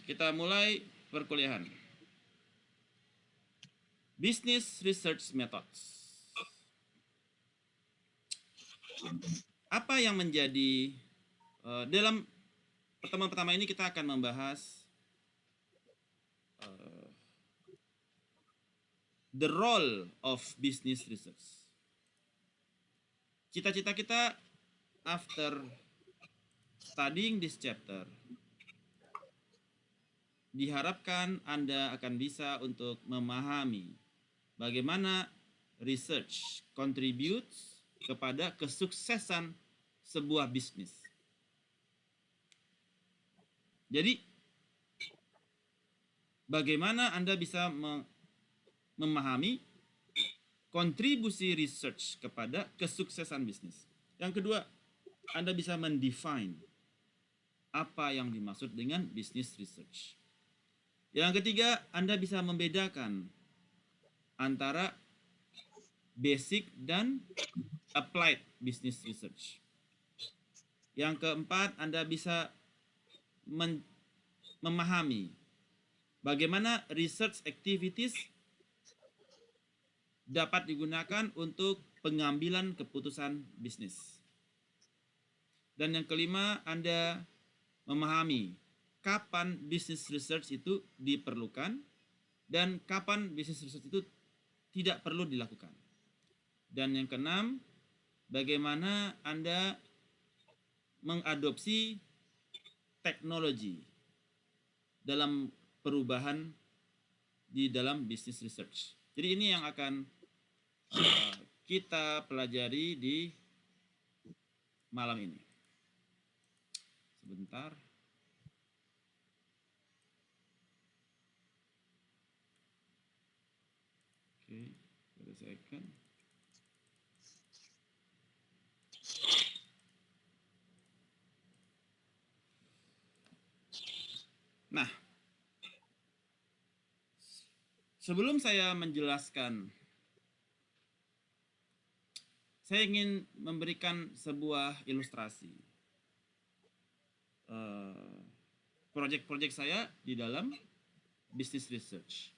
kita mulai perkuliahan. Business Research Methods. Apa yang menjadi dalam pertemuan pertama ini kita akan membahas the role of business research. Cita-cita kita after studying this chapter, diharapkan Anda akan bisa untuk memahami bagaimana research contributes kepada kesuksesan sebuah bisnis. Jadi, bagaimana Anda bisa memahami kontribusi research kepada kesuksesan bisnis. Yang kedua, Anda bisa mendefine apa yang dimaksud dengan business research. Yang ketiga, Anda bisa membedakan antara basic dan applied business research. Yang keempat, Anda bisa memahami bagaimana research activities dapat digunakan untuk pengambilan keputusan bisnis. Dan yang kelima, Anda memahami kapan business research itu diperlukan dan kapan business research itu tidak perlu dilakukan. Dan yang keenam, bagaimana Anda mengadopsi teknologi dalam perubahan di dalam business research. Jadi ini yang akan kita pelajari di malam ini. Sebentar. Oke, selesaikan. Nah, sebelum saya menjelaskan, saya ingin memberikan sebuah ilustrasi proyek-proyek saya di dalam business research.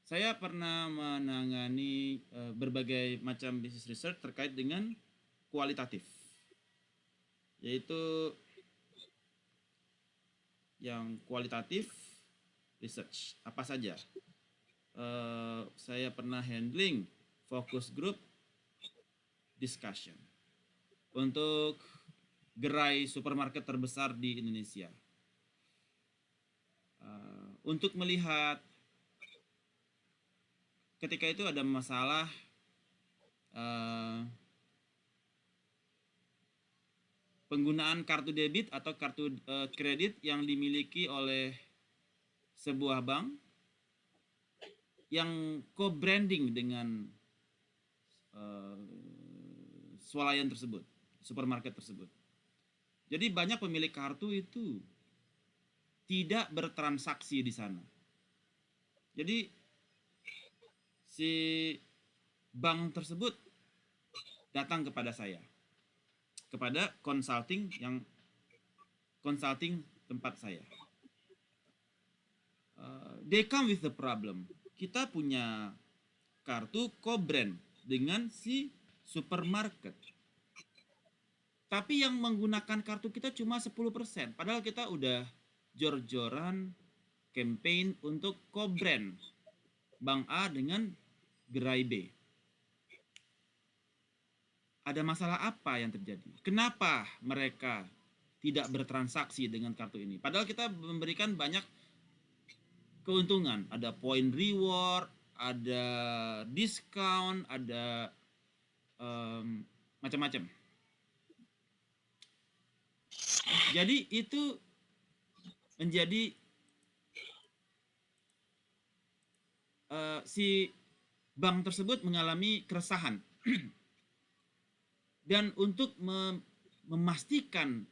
Saya pernah menangani berbagai macam business research terkait dengan kualitatif, yaitu yang kualitatif research apa saja. Saya pernah handling focus group discussion untuk gerai supermarket terbesar di Indonesia. Untuk melihat ketika itu ada masalah penggunaan kartu debit atau kartu kredit yang dimiliki oleh sebuah bank yang co-branding dengan swalayan tersebut, supermarket tersebut. Jadi banyak pemilik kartu itu tidak bertransaksi di sana. Jadi si bank tersebut datang kepada saya, kepada consulting tempat saya. They come with the problem. Kita punya kartu co-brand dengan si supermarket. Tapi yang menggunakan kartu kita cuma 10%. Padahal kita udah jor-joran campaign untuk co-brand Bank A dengan gerai B. Ada masalah apa yang terjadi? Kenapa mereka tidak bertransaksi dengan kartu ini? Padahal kita memberikan banyak keuntungan. Ada point reward, ada diskon, ada macam-macam. Jadi itu menjadi si bank tersebut mengalami keresahan. Dan untuk memastikan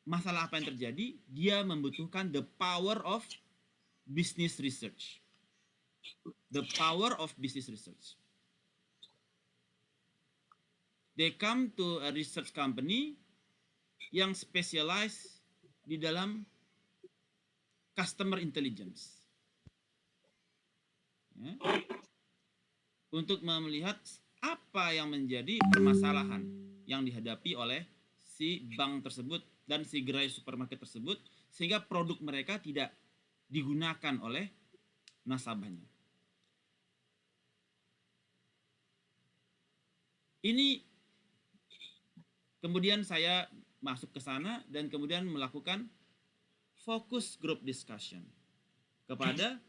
masalah apa yang terjadi, dia membutuhkan the power of business research. The power of business research. They come to a research company yang specialize di dalam customer intelligence. Ya. Untuk melihat apa yang menjadi permasalahan yang dihadapi oleh si bank tersebut dan si gerai supermarket tersebut, sehingga produk mereka tidak digunakan oleh nasabahnya. Ini kemudian saya masuk ke sana dan kemudian melakukan focus group discussion kepada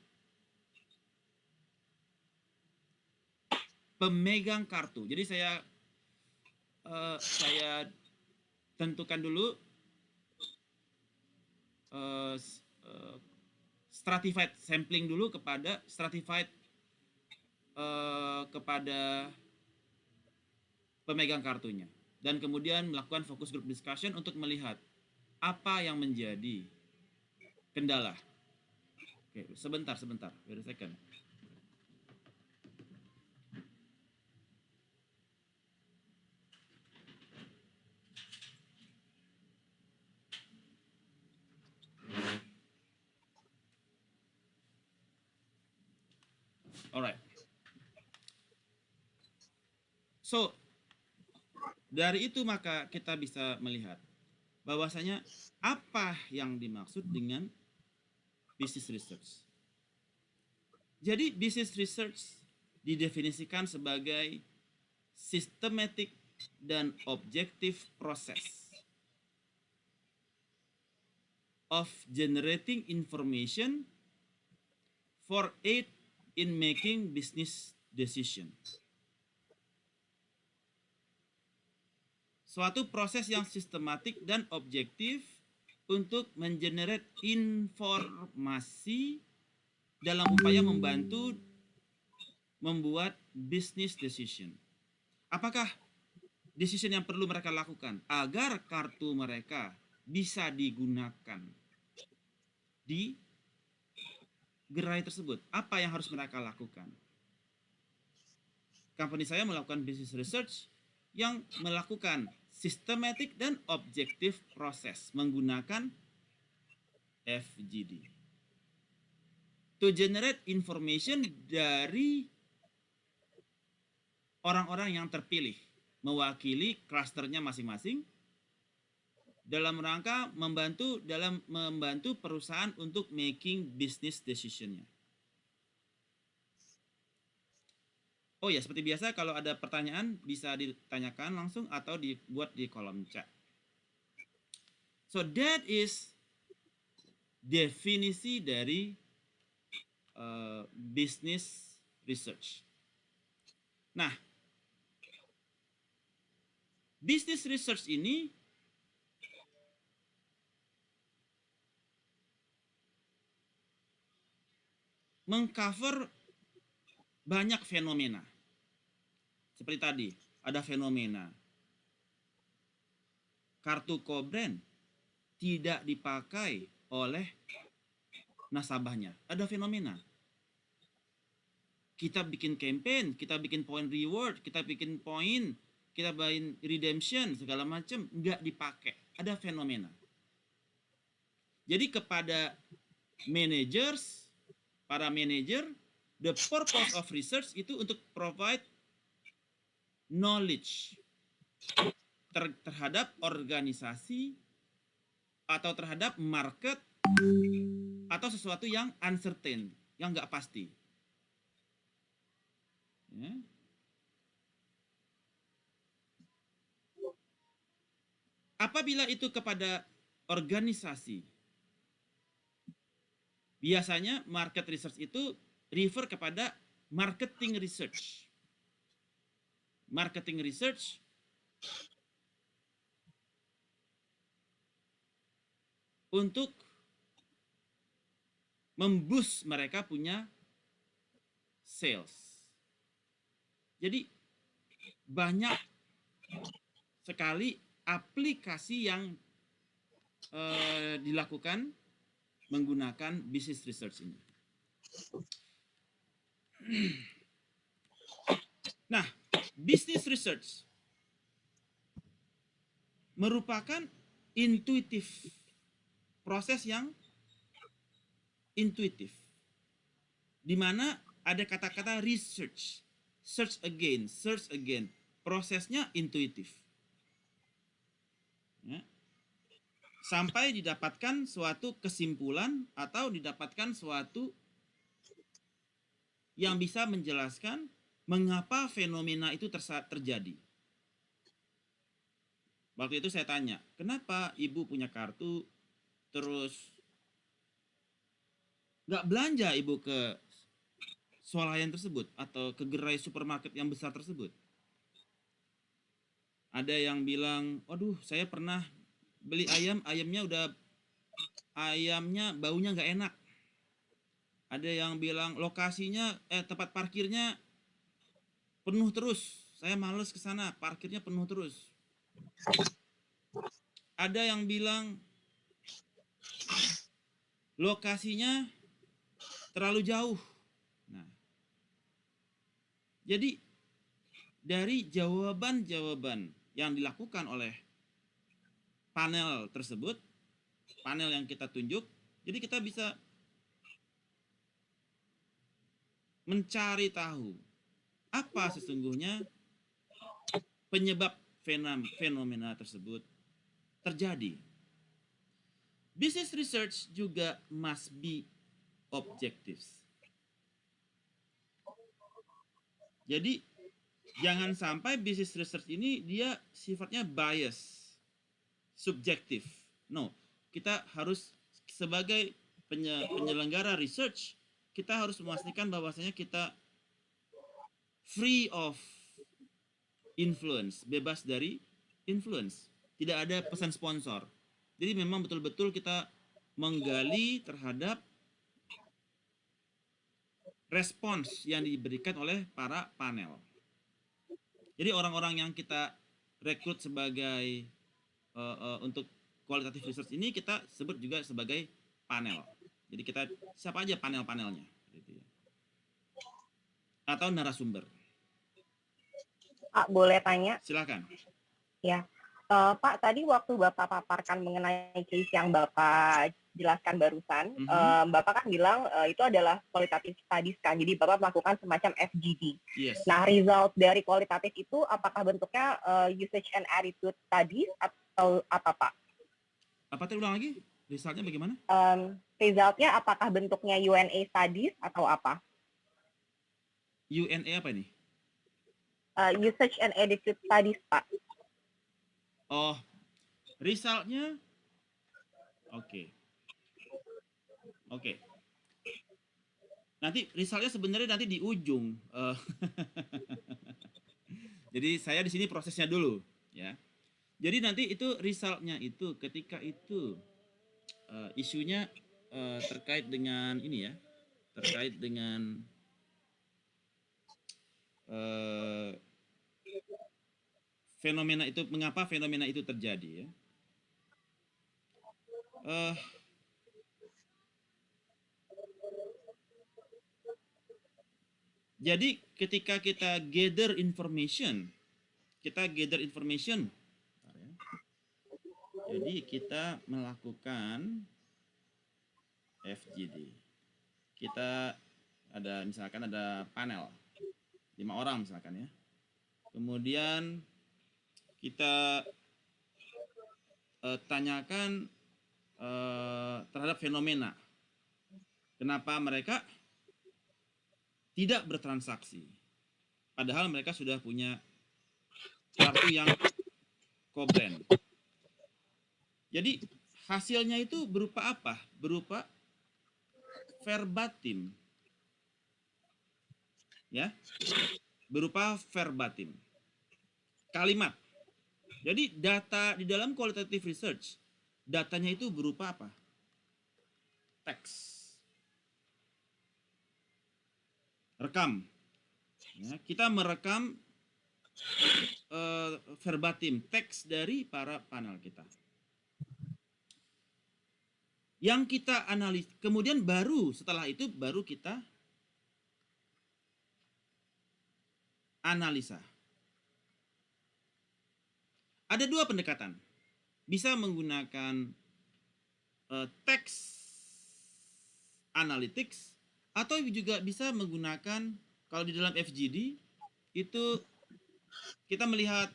pemegang kartu. Jadi saya tentukan dulu stratified sampling dulu kepada stratified kepada pemegang kartunya, dan kemudian melakukan focus group discussion untuk melihat apa yang menjadi kendala. Oke, sebentar, wait a second. Alright. So, dari itu maka kita bisa melihat bahwasanya apa yang dimaksud dengan business research. Jadi business research didefinisikan sebagai systematic dan objective process of generating information for aid in making business decisions. Suatu proses yang sistematik dan objektif untuk mengenerate informasi dalam upaya membantu membuat business decision. Apakah decision yang perlu mereka lakukan agar kartu mereka bisa digunakan di gerai tersebut? Apa yang harus mereka lakukan? Company saya melakukan business research yang melakukan systematic dan objective proses menggunakan FGD to generate information dari orang-orang yang terpilih mewakili klasternya masing-masing dalam rangka membantu perusahaan untuk making business decision-nya. Oh ya, seperti biasa kalau ada pertanyaan bisa ditanyakan langsung atau dibuat di kolom chat. So that is definisi dari business research. Nah, business research ini mengcover banyak fenomena. Seperti tadi, ada fenomena kartu co-brand tidak dipakai oleh nasabahnya. Ada fenomena. Kita bikin campaign, kita bikin point reward, kita bikin point, kita bikin redemption, segala macam, nggak dipakai. Ada fenomena. Jadi kepada managers, para manager, the purpose of research itu untuk provide knowledge terhadap organisasi atau terhadap market atau sesuatu yang uncertain, yang nggak pasti. Ya. Apabila itu kepada organisasi, biasanya market research itu refer kepada marketing research. Marketing research untuk memboost mereka punya sales. Jadi banyak sekali aplikasi yang dilakukan menggunakan business research ini. Nah, business research merupakan intuitif proses yang intuitif. Di mana ada kata-kata research, search again. Prosesnya intuitif. Ya. Sampai didapatkan suatu kesimpulan atau didapatkan suatu yang bisa menjelaskan mengapa fenomena itu terjadi. Waktu itu saya tanya, kenapa ibu punya kartu, terus nggak belanja ibu ke swalayan tersebut atau ke gerai supermarket yang besar tersebut? Ada yang bilang, waduh saya pernah beli ayamnya baunya nggak enak. Ada yang bilang lokasinya, tempat parkirnya penuh terus. Saya males ke sana, parkirnya penuh terus. Ada yang bilang lokasinya terlalu jauh. Nah, jadi dari jawaban-jawaban yang dilakukan oleh panel tersebut, panel yang kita tunjuk, jadi kita bisa mencari tahu apa sesungguhnya penyebab fenomena tersebut terjadi. Business research juga must be objective. Jadi jangan sampai business research ini dia sifatnya bias, subjektif. No, kita harus sebagai penyelenggara research, kita harus memastikan bahwasanya kita free of influence, bebas dari influence. Tidak ada pesan sponsor. Jadi memang betul-betul kita menggali terhadap respons yang diberikan oleh para panel. Jadi orang-orang yang kita rekrut sebagai untuk qualitative research ini kita sebut juga sebagai panel. Jadi kita siapa aja panel-panelnya, gitu ya. Atau narasumber. Pak, boleh tanya? Silakan. Ya, Pak, tadi waktu Bapak paparkan mengenai case yang Bapak jelaskan barusan, Bapak kan bilang itu adalah qualitative studies kan, jadi Bapak melakukan semacam FGD. Yes. Nah, result dari kualitatif itu apakah bentuknya usage and attitude studies atau apa, Pak? Apa tadi ulang lagi? Resultnya bagaimana? Resultnya apakah bentuknya UNA studies atau apa? UNA apa ini? Usage and attitude studies, Pak. Oh, resultnya oke. Nanti resultnya sebenarnya nanti di ujung. Jadi saya di sini prosesnya dulu, ya. Jadi nanti itu resultnya itu ketika itu isunya terkait dengan ini ya, terkait dengan fenomena itu, mengapa fenomena itu terjadi ya. Jadi ketika kita gather information, jadi kita melakukan FGD. Kita ada misalkan ada panel 5 orang misalkan ya. Kemudian kita tanyakan terhadap fenomena. Kenapa mereka tidak bertransaksi? Padahal mereka sudah punya kartu yang co-brand. Jadi hasilnya itu berupa apa? Berupa verbatim. Ya. Berupa verbatim. Kalimat. Jadi data di dalam qualitative research, datanya itu berupa apa? Teks. Rekam. Ya, kita merekam verbatim teks dari para panel kita. Yang kita analis, kemudian setelah itu baru kita analisa. Ada 2 pendekatan. Bisa menggunakan teks analytics, atau juga bisa menggunakan, kalau di dalam FGD itu kita melihat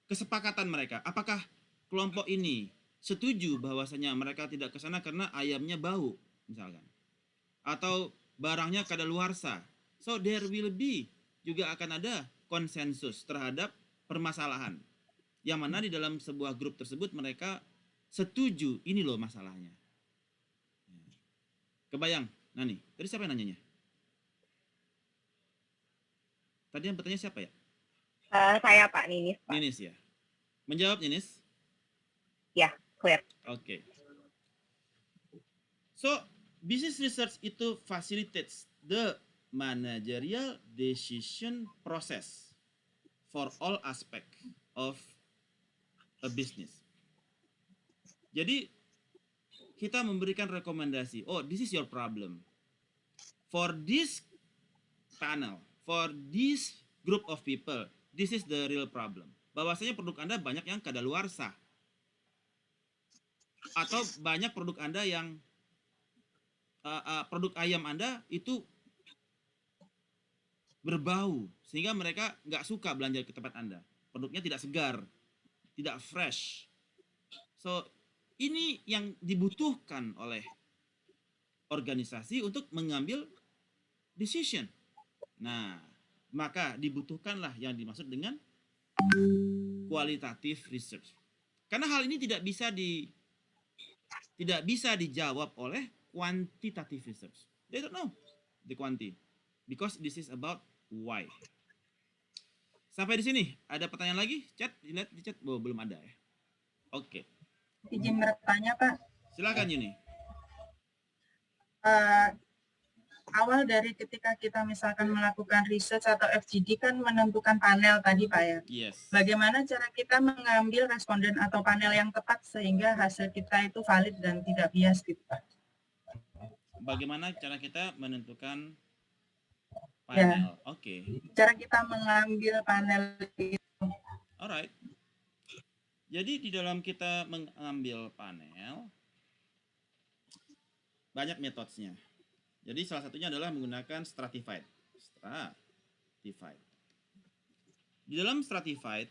kesepakatan mereka. Apakah kelompok ini setuju bahwasanya mereka tidak ke sana karena ayamnya bau misalkan, atau barangnya kadaluarsa. So there will be juga akan ada konsensus terhadap permasalahan, yang mana di dalam sebuah grup tersebut mereka setuju ini loh masalahnya. Kebayang? Nah nih, tadi siapa yang nanyanya? Tadi yang bertanya siapa ya? Saya Pak Ninis, Pak. Ninis ya. Menjawab Ninis? Ya, clear. Oke. So, business research itu facilitates the managerial decision process for all aspect of a business. Jadi, kita memberikan rekomendasi, oh this is your problem. For this panel, for this group of people, this is the real problem. Bahwasanya produk Anda banyak yang kadaluarsa. Atau banyak produk Anda yang produk ayam Anda itu berbau, sehingga mereka nggak suka belanja ke tempat Anda. Produknya tidak segar, tidak fresh. So, ini yang dibutuhkan oleh organisasi untuk mengambil decision. Nah, maka dibutuhkanlah yang dimaksud dengan qualitative research. Karena hal ini tidak bisa dijawab oleh quantitative research. They don't know the quantity, because this is about why. Sampai di sini ada pertanyaan lagi? Chat, dilihat di chat. Oh, belum ada ya. Oke. Izin bertanya, Pak. Silakan Yuni. Awal dari ketika kita misalkan melakukan research atau FGD kan menentukan panel tadi, Pak ya. Yes. Bagaimana cara kita mengambil responden atau panel yang tepat sehingga hasil kita itu valid dan tidak bias gitu, Pak? Bagaimana cara kita menentukan Ya. panel? Oke. Cara kita mengambil panel itu. Alright. Jadi di dalam kita mengambil panel banyak metodenya. Jadi salah satunya adalah menggunakan stratified. Di dalam stratified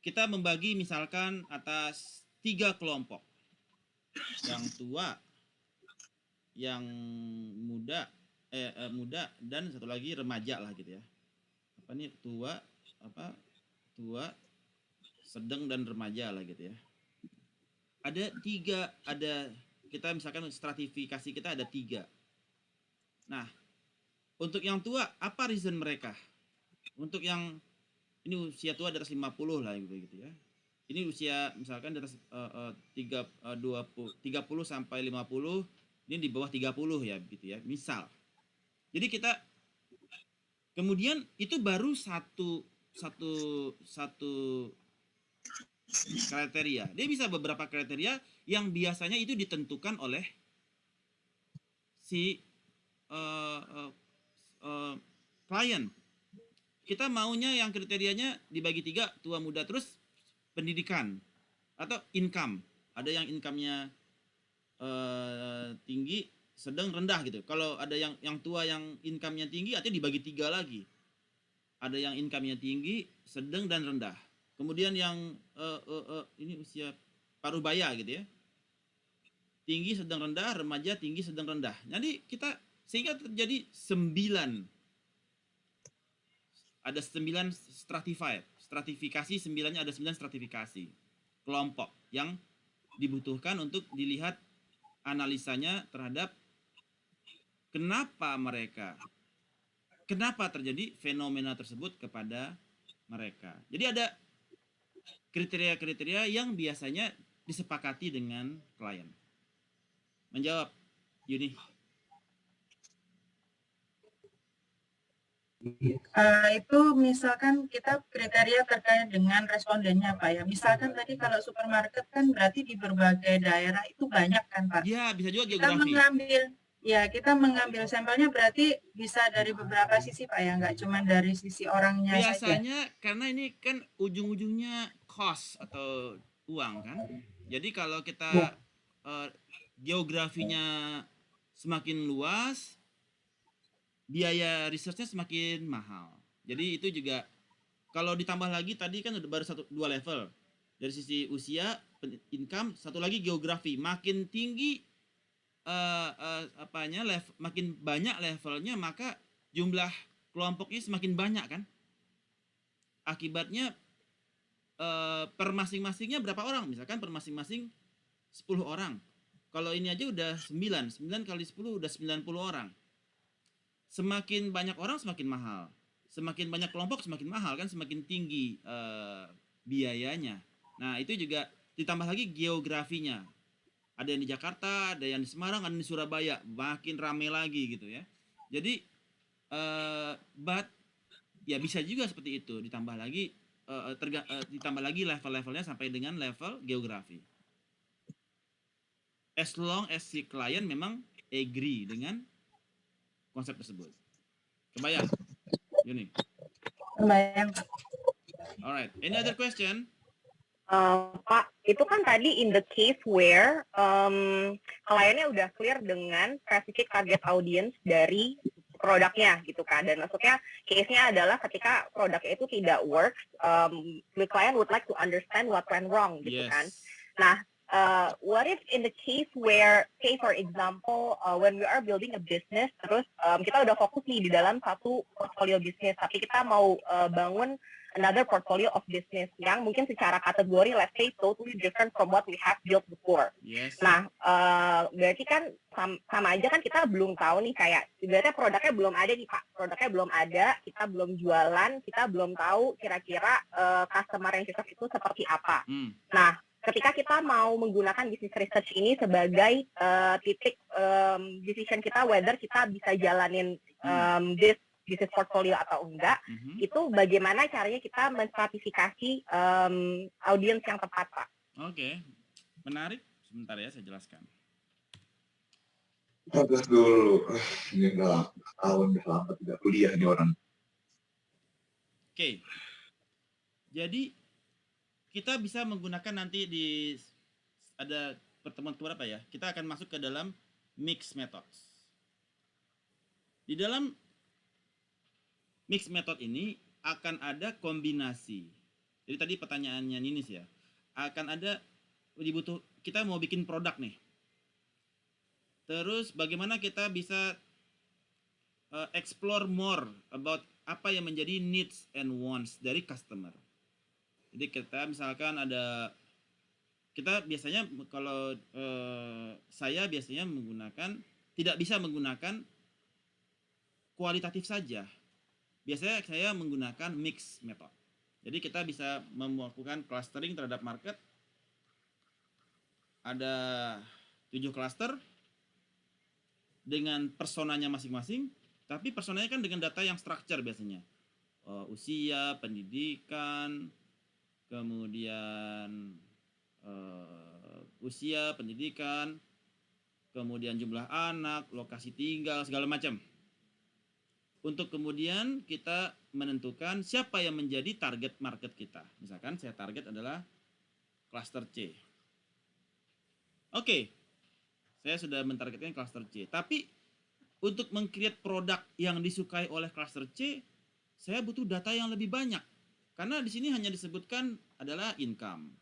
kita membagi misalkan atas 3 kelompok. Yang tua, yang muda, dan satu lagi remaja lah gitu ya. Apa nih, tua, sedang dan remaja lah gitu ya. Ada 3, kita misalkan stratifikasi kita ada 3. Nah, untuk yang tua apa reason mereka? Untuk yang ini usia tua di atas 50 lah gitu ya. Ini usia misalkan di atas 30 sampai 50, ini di bawah 30 ya gitu ya, misal. Jadi kita kemudian itu baru satu kriteria. Dia bisa beberapa kriteria yang biasanya itu ditentukan oleh si klien. Kita maunya yang kriterianya dibagi 3, tua, muda, terus pendidikan atau income. Ada yang income-nya tinggi, sedang, rendah gitu. Kalau ada yang tua yang income-nya tinggi, artinya dibagi 3 lagi. Ada yang income-nya tinggi, sedang, dan rendah. Kemudian yang ini usia parubaya gitu ya. Tinggi, sedang, rendah, remaja, tinggi, sedang, rendah. Jadi kita sehingga terjadi 9. Ada 9 stratifikasi, 9-nya ada 9 stratifikasi kelompok yang dibutuhkan untuk dilihat analisanya terhadap kenapa terjadi fenomena tersebut kepada mereka. Jadi ada kriteria-kriteria yang biasanya disepakati dengan klien. Menjawab, Yuni. Itu misalkan kita kriteria terkait dengan respondennya, Pak ya. Misalkan tadi kalau supermarket kan berarti di berbagai daerah itu banyak kan, Pak. Ya, bisa juga kita geografi. Kita mengambil sampelnya berarti bisa dari beberapa sisi, Pak ya, nggak cuma dari sisi orangnya biasanya saja. Karena ini kan ujung-ujungnya cost atau uang kan. Jadi kalau kita geografinya semakin luas, biaya researchnya semakin mahal. Jadi itu juga kalau ditambah lagi tadi kan udah baru 2 level. Dari sisi usia, income, satu lagi geografi. Makin tinggi makin banyak levelnya, maka jumlah kelompoknya semakin banyak kan. Akibatnya per masing-masingnya berapa orang? Misalkan per masing-masing 10 orang. Kalau ini aja udah 9 kali 10 udah 90 orang. Semakin banyak orang semakin mahal. Semakin banyak kelompok semakin mahal kan, semakin tinggi biayanya. Nah, itu juga ditambah lagi geografinya. Ada yang di Jakarta, ada yang di Semarang, ada yang di Surabaya, makin rame lagi gitu ya. Jadi but ya bisa juga seperti itu, ditambah lagi level-levelnya sampai dengan level geografi. As long as si klien memang agree dengan konsep tersebut. Kebayang? Yuni. Kebayang. Alright. Any other question? Pak, itu kan tadi in the case where kliennya udah clear dengan specific target audience dari produknya gitu kan, dan maksudnya case-nya adalah ketika produknya itu tidak works, the client would like to understand what went wrong gitu kan. Nah, what if in the case where, say for example, when we are building a business, terus kita udah fokus nih di dalam satu portfolio bisnis, tapi kita mau bangun another portfolio of business yang mungkin secara kategori, let's say, totally different from what we have built before. Nah, berarti kan sama aja kan kita belum tahu nih, kayak ibaratnya produknya belum ada nih Pak, produknya belum ada, kita belum jualan, kita belum tahu kira-kira customer yang cocok itu seperti apa. Nah, ketika kita mau menggunakan business research ini sebagai titik decision kita whether kita bisa jalanin this business portfolio atau enggak, itu bagaimana caranya kita menstratifikasi audiens yang tepat, Pak? Oke, menarik. Sebentar ya, saya jelaskan. Bagus dulu. Ini udah tahun udah lama tidak kuliah nih orang. Oke. Jadi kita bisa menggunakan nanti ada pertemuan keberapa ya? Kita akan masuk ke dalam mix methods. Di dalam mix method ini akan ada kombinasi. Jadi tadi pertanyaannya Ninis ya. Akan ada kita mau bikin produk nih. Terus bagaimana kita bisa explore more about apa yang menjadi needs and wants dari customer. Jadi kita misalkan kita biasanya kalau saya biasanya tidak bisa menggunakan kualitatif saja. Biasanya saya menggunakan mix method. Jadi kita bisa melakukan clustering terhadap market. Ada 7 cluster dengan personanya masing-masing, tapi personanya kan dengan data yang structure biasanya. Usia, pendidikan, kemudian usia, pendidikan, kemudian jumlah anak, lokasi tinggal, segala macam. Untuk kemudian kita menentukan siapa yang menjadi target market kita. Misalkan saya target adalah cluster C. Oke, saya sudah mentargetkan cluster C. Tapi untuk meng-create produk yang disukai oleh cluster C, saya butuh data yang lebih banyak. Karena di sini hanya disebutkan adalah income,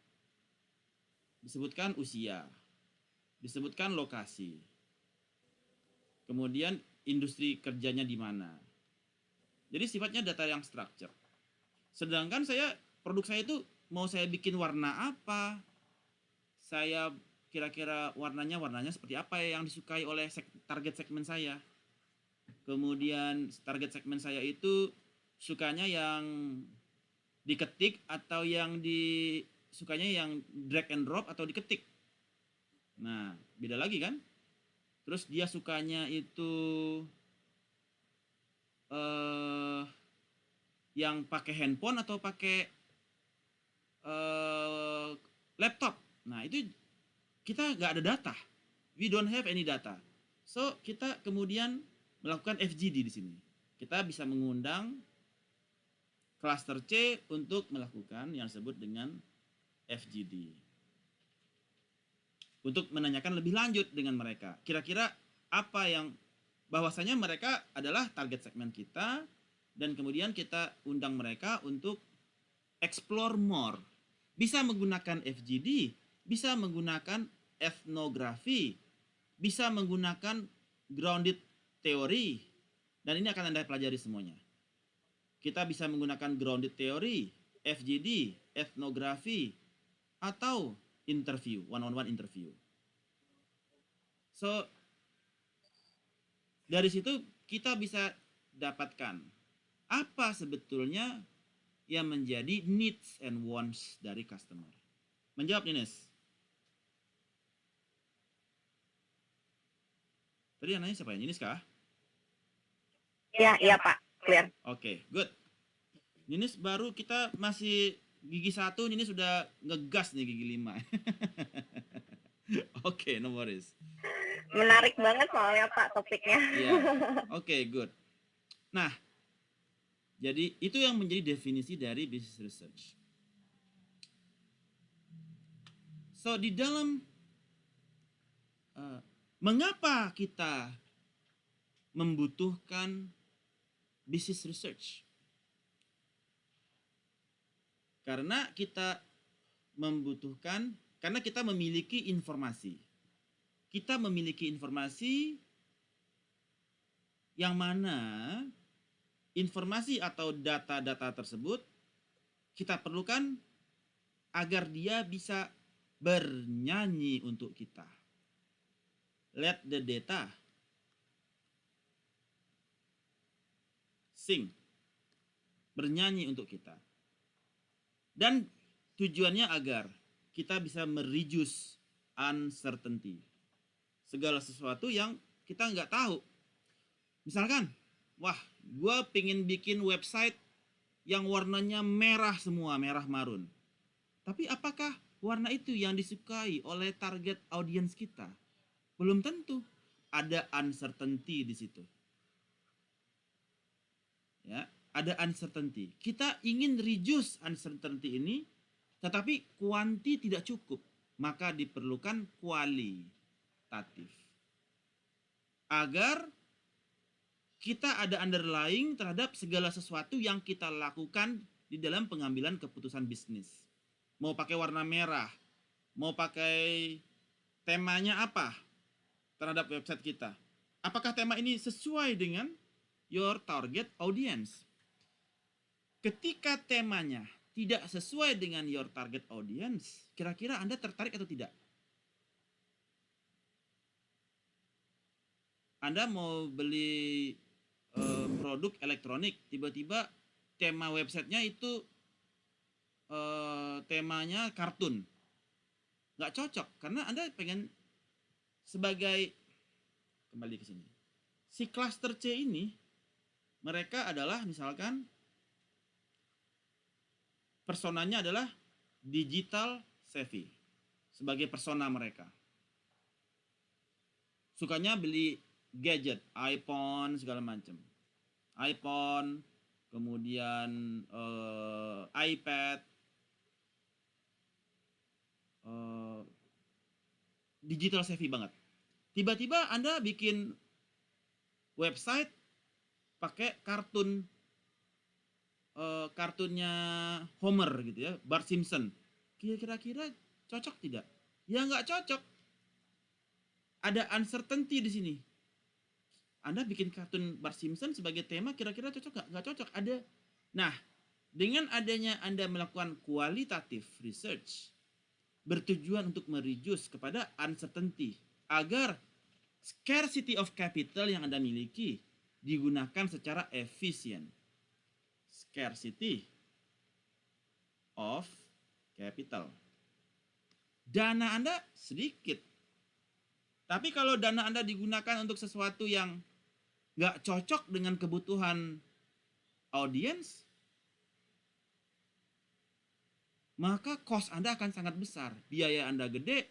disebutkan usia, disebutkan lokasi, kemudian industri kerjanya di mana. Jadi sifatnya data yang structure. Sedangkan produk saya itu mau saya bikin warna apa, saya kira-kira warnanya seperti apa yang disukai oleh target segmen saya. Kemudian target segmen saya itu sukanya yang diketik atau yang sukanya yang drag and drop atau diketik. Nah, beda lagi kan? Terus dia sukanya itu yang pakai handphone atau pakai laptop. Nah, itu kita nggak ada data. We don't have any data. So, kita kemudian melakukan FGD di sini. Kita bisa mengundang cluster C untuk melakukan yang disebut dengan FGD. untuk menanyakan lebih lanjut dengan mereka. Kira-kira apa yang bahwasanya mereka adalah target segmen kita, dan kemudian kita undang mereka untuk explore more. Bisa menggunakan FGD, bisa menggunakan etnografi, bisa menggunakan grounded theory, dan ini akan Anda pelajari semuanya. Kita bisa menggunakan grounded theory, FGD, etnografi, atau interview, one-on-one interview. So, dari situ kita bisa dapatkan apa sebetulnya yang menjadi needs and wants dari customer. Menjawab, Nines. Tadi yang nanya siapa ya? Nines kah? Iya Pak, clear. Oke, good. Nines baru kita masih gigi 1, Nines sudah ngegas nih gigi 5. Oke, no worries. Menarik banget soalnya Pak topiknya. Iya. Oke, good. Nah, jadi itu yang menjadi definisi dari business research. So, di dalam mengapa kita membutuhkan business research? Karena kita membutuhkan, karena kita memiliki informasi. Kita memiliki informasi yang mana informasi atau data-data tersebut kita perlukan agar dia bisa bernyanyi untuk kita. Let the data sing, bernyanyi untuk kita. Dan tujuannya agar kita bisa mereduce uncertainty. Segala sesuatu yang kita nggak tahu. Misalkan, wah, gue pengen bikin website yang warnanya merah semua, merah marun. Tapi apakah warna itu yang disukai oleh target audiens kita? Belum tentu. Ada uncertainty di situ. Ya, ada uncertainty. Kita ingin reduce uncertainty ini, tetapi kuanti tidak cukup. Maka diperlukan kualitatif. Agar kita ada underlying terhadap segala sesuatu yang kita lakukan di dalam pengambilan keputusan bisnis. Mau pakai warna merah, mau pakai temanya apa terhadap website kita. Apakah tema ini sesuai dengan your target audience? Ketika temanya tidak sesuai dengan your target audience, kira-kira Anda tertarik atau tidak? Anda mau beli produk elektronik, tiba-tiba tema websitenya itu temanya kartun. Nggak cocok, karena Anda pengen sebagai, kembali ke sini, si cluster C ini, mereka adalah misalkan personanya adalah digital savvy sebagai persona mereka. Sukanya beli gadget, iPhone segala macam. iPhone, kemudian iPad, digital savvy banget. Tiba-tiba Anda bikin website pakai kartunnya Homer gitu ya, Bart Simpson. Kira-kira cocok tidak? Ya nggak cocok. Ada uncertainty di sini. Anda bikin kartun Bart Simpson sebagai tema, kira-kira cocok nggak? Nggak cocok. Ada. Nah, dengan adanya Anda melakukan qualitative research, bertujuan untuk mereduce kepada uncertainty, agar scarcity of capital yang Anda miliki digunakan secara efisien. Scarcity of capital. Dana Anda sedikit. Tapi kalau dana Anda digunakan untuk sesuatu yang nggak cocok dengan kebutuhan audiens, maka cost Anda akan sangat besar. Biaya Anda gede,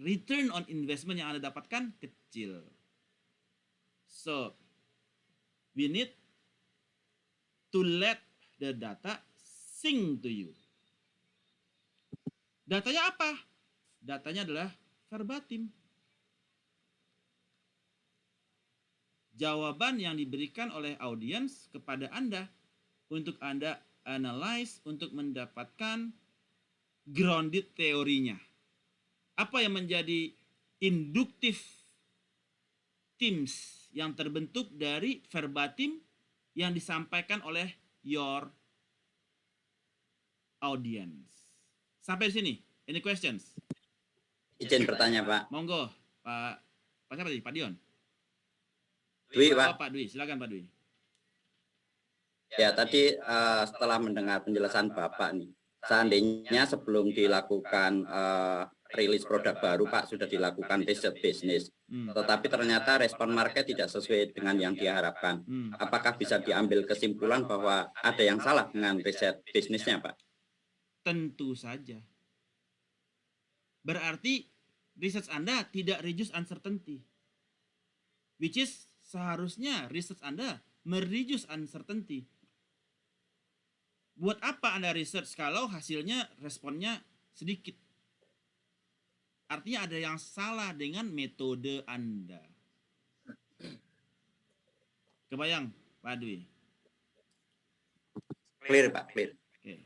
return on investment yang Anda dapatkan kecil. So, we need to let the data sing to you. Datanya apa? Datanya adalah verbatim. Jawaban yang diberikan oleh audiens kepada Anda untuk Anda analyze untuk mendapatkan grounded teorinya. Apa yang menjadi inductive themes yang terbentuk dari verbatim yang disampaikan oleh your audience. Sampai di sini. Any questions? Izin bertanya, Pak. Monggo, Pak siapa tadi? Pak Dion? Dwi, Pak. Oh, Pak Dwi. Silakan Pak Dwi. Ya, tadi setelah mendengar penjelasan Bapak nih, seandainya sebelum dilakukan rilis produk baru, Pak, sudah dilakukan riset bisnis, tetapi ternyata respon market tidak sesuai dengan yang diharapkan. Apakah bisa diambil kesimpulan bahwa ada yang salah dengan riset bisnisnya, Pak? Tentu saja. Berarti research Anda tidak reduce uncertainty. Which is seharusnya research Anda mereduce uncertainty. Buat apa Anda research kalau hasilnya responnya sedikit? Artinya ada yang salah dengan metode Anda. Kebayang, Pak Dwi? Clear, Pak, clear. Oke.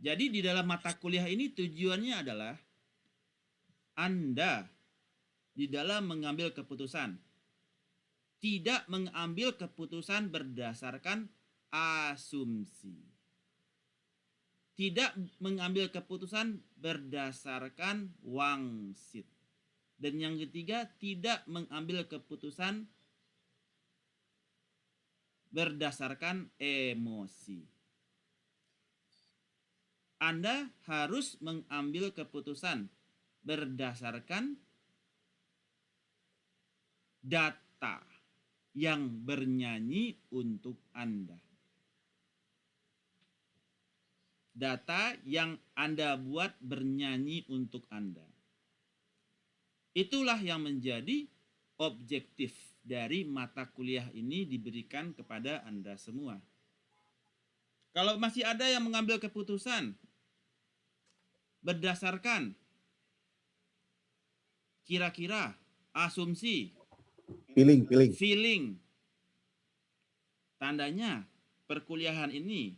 Jadi di dalam mata kuliah ini tujuannya adalah Anda di dalam mengambil keputusan tidak mengambil keputusan berdasarkan asumsi. Tidak mengambil keputusan berdasarkan wangsit. Dan yang ketiga, tidak mengambil keputusan berdasarkan emosi. Anda harus mengambil keputusan berdasarkan data yang bernyanyi untuk Anda. Data yang Anda buat bernyanyi untuk Anda. Itulah yang menjadi objektif dari mata kuliah ini diberikan kepada Anda semua. Kalau masih ada yang mengambil keputusan berdasarkan kira-kira asumsi, feeling, tandanya perkuliahan ini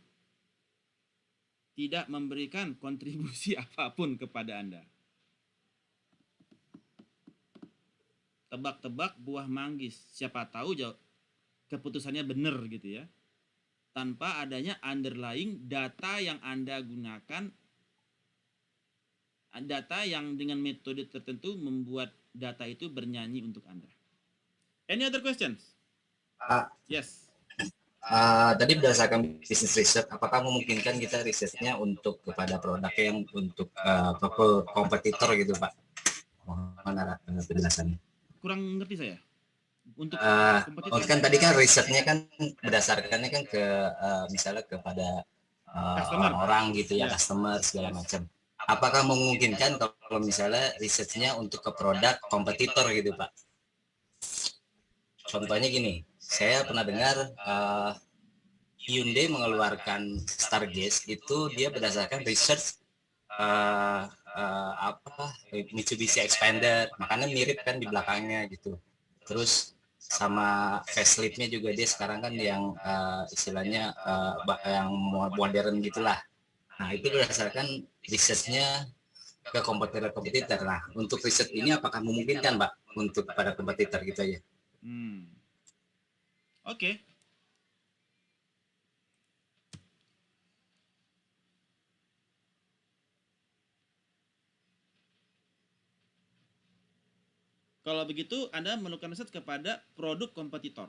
tidak memberikan kontribusi apapun kepada Anda. Tebak-tebak buah manggis, siapa tahu keputusannya benar gitu ya. Tanpa adanya underlying data yang Anda gunakan, data yang dengan metode tertentu membuat data itu bernyanyi untuk Anda. Any other questions? Yes. Tadi berdasarkan bisnis riset, apakah memungkinkan kita risetnya untuk kepada produk yang untuk kompetitor gitu, Pak? Mohon penjelasannya. Kurang ngerti saya. Untuk kan tadi kan risetnya kan berdasarkannya kan ke misalnya kepada orang gitu ya, customer segala macam. Apakah memungkinkan kalau misalnya risetnya untuk ke produk kompetitor gitu, Pak? Contohnya gini, saya pernah dengar Hyundai mengeluarkan Stargaze itu dia berdasarkan research Mitsubishi Expander, makanya mirip kan di belakangnya gitu. Terus sama faceliftnya juga dia sekarang kan yang istilahnya yang modern gitulah. Nah itu berdasarkan risetnya ke kompetitor. Nah untuk riset ini apakah memungkinkan, Pak, untuk pada kompetitor gitu aja? Oke. Kalau begitu, Anda melakukan riset kepada produk kompetitor.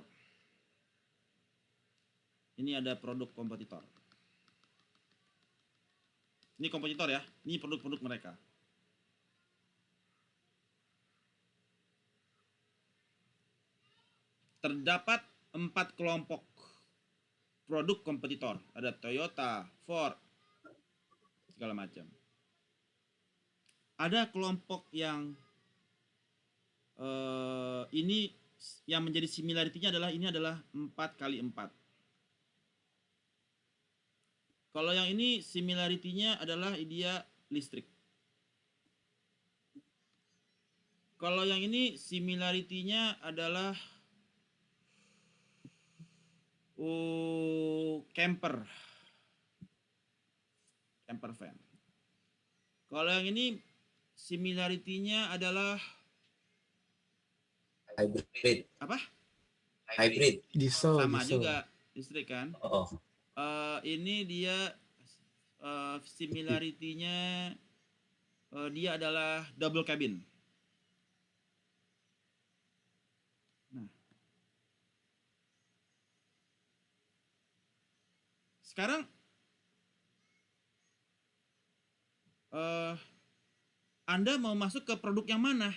Ini ada produk kompetitor. Ini kompetitor ya, ini produk-produk mereka. Terdapat 4 kelompok produk kompetitor. Ada Toyota, Ford, segala macam. Ada kelompok yang ini yang menjadi similarity-nya adalah ini adalah 4x4. Kalau yang ini similarity-nya adalah dia listrik. Kalau yang ini similarity-nya adalah camper van. Kalau yang ini similarity-nya adalah hybrid. apa? Hybrid. Sama juga listrik kan? Oh. Ini dia similarity-nya dia adalah double cabin. Nah, sekarang Anda mau masuk ke produk yang mana?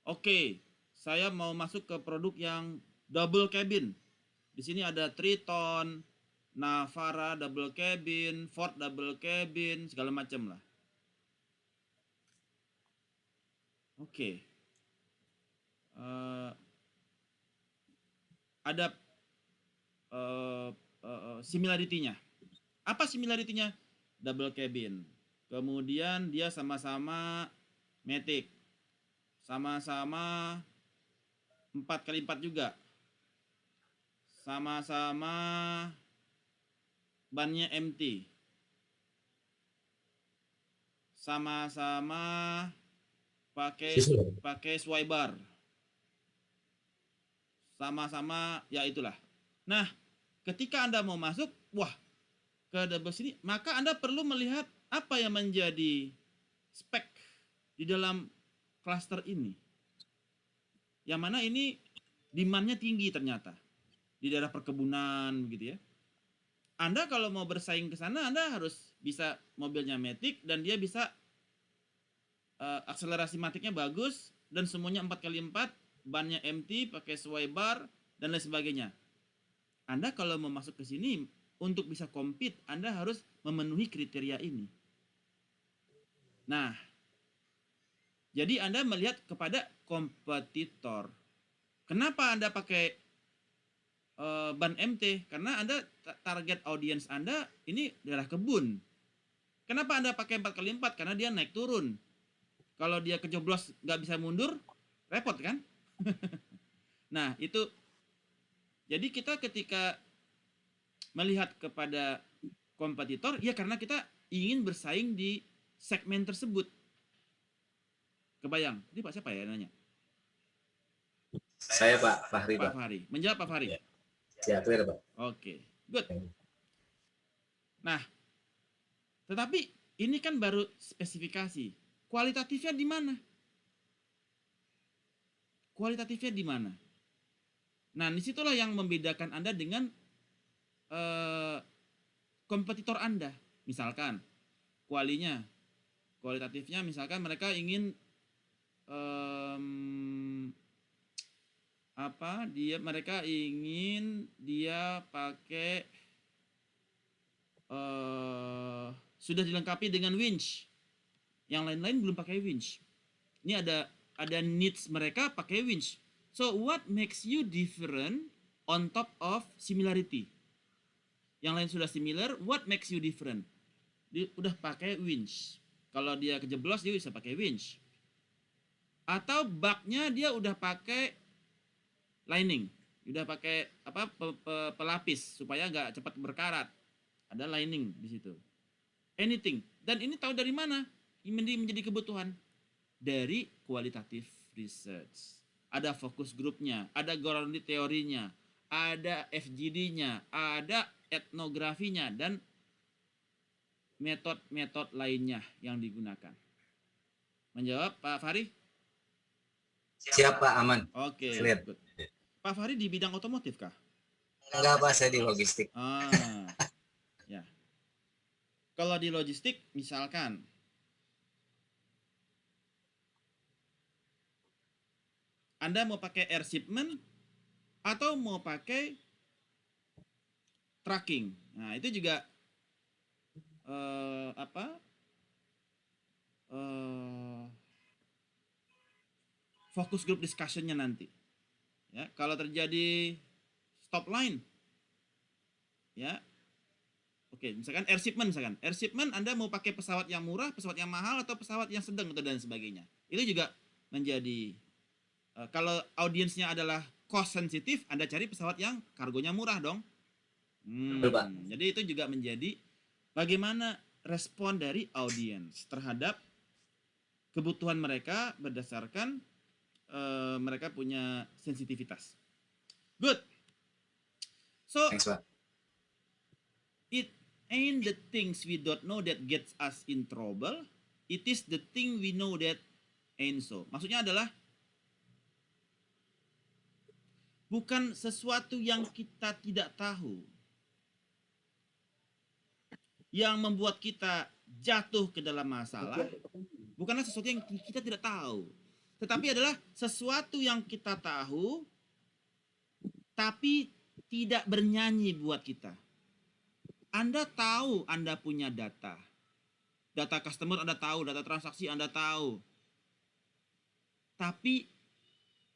Oke, saya mau masuk ke produk yang double cabin. Di sini ada Triton, Navara double cabin, Ford double cabin, segala macam lah. Oke. Ada similarity-nya. Apa similarity-nya? Double cabin. Kemudian dia sama-sama matic. Sama-sama 4x4 juga. Sama-sama bannya MT. Sama-sama pakai swiper. Sama-sama ya itulah. Nah, ketika Anda mau masuk, ke double sini, maka Anda perlu melihat apa yang menjadi spek di dalam cluster ini. Yang mana ini demand-nya tinggi ternyata di daerah perkebunan begitu ya. Anda kalau mau bersaing ke sana, Anda harus bisa mobilnya matic dan dia bisa akselerasi matiknya bagus dan semuanya 4x4, bannya MT, pakai sway bar dan lain sebagainya. Anda kalau mau masuk ke sini untuk bisa compete, Anda harus memenuhi kriteria ini. Nah, jadi Anda melihat kepada kompetitor. Kenapa Anda pakai ban MT? Karena Anda target audience Anda ini daerah kebun. Kenapa Anda pakai 4x4? Karena dia naik turun. Kalau dia kejeblos nggak bisa mundur, repot kan? Nah, itu. Jadi kita ketika melihat kepada kompetitor, ya karena kita ingin bersaing di segmen tersebut. Kebayang? Ini Pak siapa ya nanya? Saya Pak Fahri. Pak Fahri. Menjawab Pak Fahri? Ya, clear Pak. Oke, good. Nah, tetapi ini kan baru spesifikasi. Kualitatifnya di mana? Kualitatifnya di mana? Nah, disitulah yang membedakan Anda dengan kompetitor Anda. Misalkan kualitatifnya misalkan mereka ingin mereka ingin dia pakai sudah dilengkapi dengan winch. Yang lain-lain belum pakai winch. Ini ada needs mereka pakai winch. So what makes you different on top of similarity? Yang lain sudah similar, what makes you different? Dia udah pakai winch. Kalau dia kejeblos dia bisa pakai winch. Atau baknya dia udah pakai lining, udah pakai pelapis supaya nggak cepat berkarat. Ada lining di situ. Anything. Dan ini tahu dari mana? Ini menjadi kebutuhan dari qualitative research. Ada fokus grupnya, ada ground teorinya, ada FGD-nya, ada etnografinya, dan metode-metode lainnya yang digunakan. Menjawab Pak Fahri? Siap Pak, aman. Oke. Good. Pak Fahri di bidang otomotif kah? Enggak Pak, saya di logistik. Ya. Kalau di logistik misalkan Anda mau pakai air shipment atau mau pakai tracking. Nah, itu juga fokus group discussion-nya nanti. Ya, kalau terjadi stop line, ya, oke, misalkan air shipment Anda mau pakai pesawat yang murah, pesawat yang mahal, atau pesawat yang sedang dan sebagainya. Itu juga menjadi kalau audiensnya adalah cost sensitif, Anda cari pesawat yang kargonya murah dong. Pak. Jadi itu juga menjadi bagaimana respon dari audiens terhadap kebutuhan mereka berdasarkan mereka punya sensitivitas. Good. So Thanks, Pak. it ain't the things we don't know that gets us in trouble. It is the thing we know that ain't so. Maksudnya adalah bukan sesuatu yang kita tidak tahu yang membuat kita jatuh ke dalam masalah. Bukanlah sesuatu yang kita tidak tahu, tetapi adalah sesuatu yang kita tahu tapi tidak bernyanyi buat kita. Anda tahu Anda punya data customer Anda tahu, data transaksi Anda tahu, tapi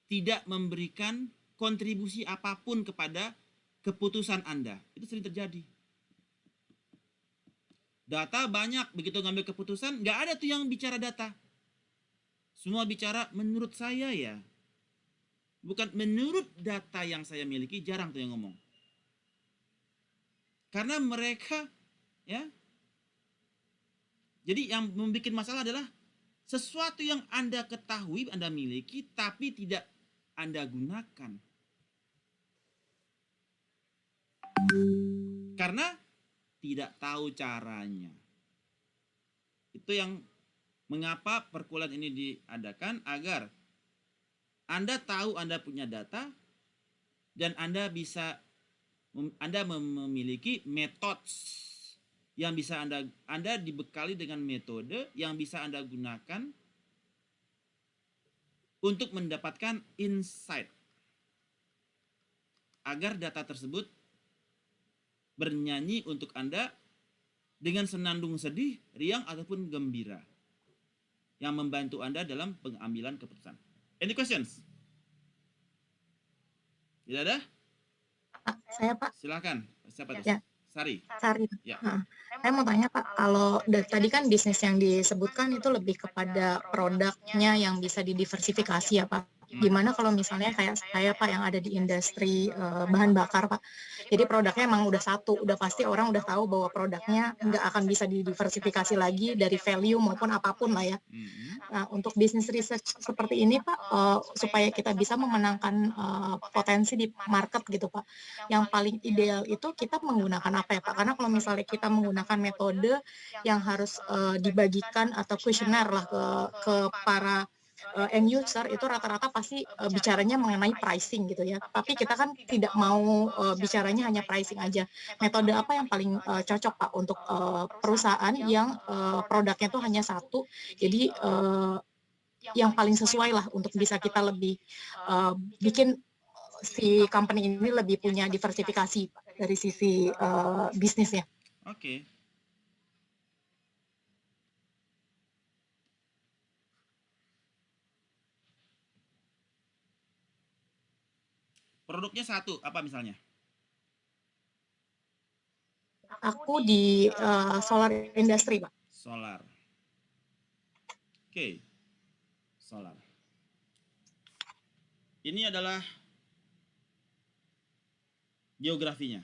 tidak memberikan kontribusi apapun kepada keputusan Anda. Itu sering terjadi. Data banyak, begitu ngambil keputusan, nggak ada tuh yang bicara data. Semua bicara menurut saya ya. Bukan menurut data yang saya miliki, jarang tuh yang ngomong. Karena mereka, ya. Jadi yang membuat masalah adalah sesuatu yang Anda ketahui, Anda miliki, tapi tidak Anda gunakan. Karena tidak tahu caranya. Itu yang mengapa perkuliahan ini diadakan, agar Anda tahu Anda punya data dan Anda memiliki metode yang bisa Anda dibekali dengan metode yang bisa Anda gunakan untuk mendapatkan insight agar data tersebut bernyanyi untuk Anda dengan senandung sedih, riang, ataupun gembira yang membantu Anda dalam pengambilan keputusan. Any questions? Tidak ada? Saya, Pak. Silakan. Siapa itu? Ya. Sari. Ya. Saya mau tanya, Pak, kalau tadi kan bisnis yang disebutkan itu lebih kepada produknya yang bisa didiversifikasi ya, Pak. Gimana kalau misalnya kayak saya, Pak, yang ada di industri bahan bakar, Pak. Jadi produknya emang udah satu, udah pasti orang udah tahu bahwa produknya nggak akan bisa didiversifikasi lagi dari value maupun apapun lah ya. Nah, untuk bisnis research seperti ini, Pak, supaya kita bisa memenangkan potensi di market gitu, Pak. Yang paling ideal itu kita menggunakan apa ya, Pak? Karena kalau misalnya kita menggunakan metode yang harus dibagikan atau kuesioner lah ke para end user, itu rata-rata pasti bicaranya mengenai pricing gitu ya. Tapi kita kan tidak mau bicaranya hanya pricing aja. Metode apa yang paling cocok, Pak, untuk perusahaan yang produknya itu hanya satu. Jadi yang paling sesuai lah untuk bisa kita lebih bikin si company ini lebih punya diversifikasi dari sisi bisnisnya. Oke. Produknya satu, apa misalnya? Aku di solar industry, Pak. Solar. Oke. Solar. Ini adalah geografinya.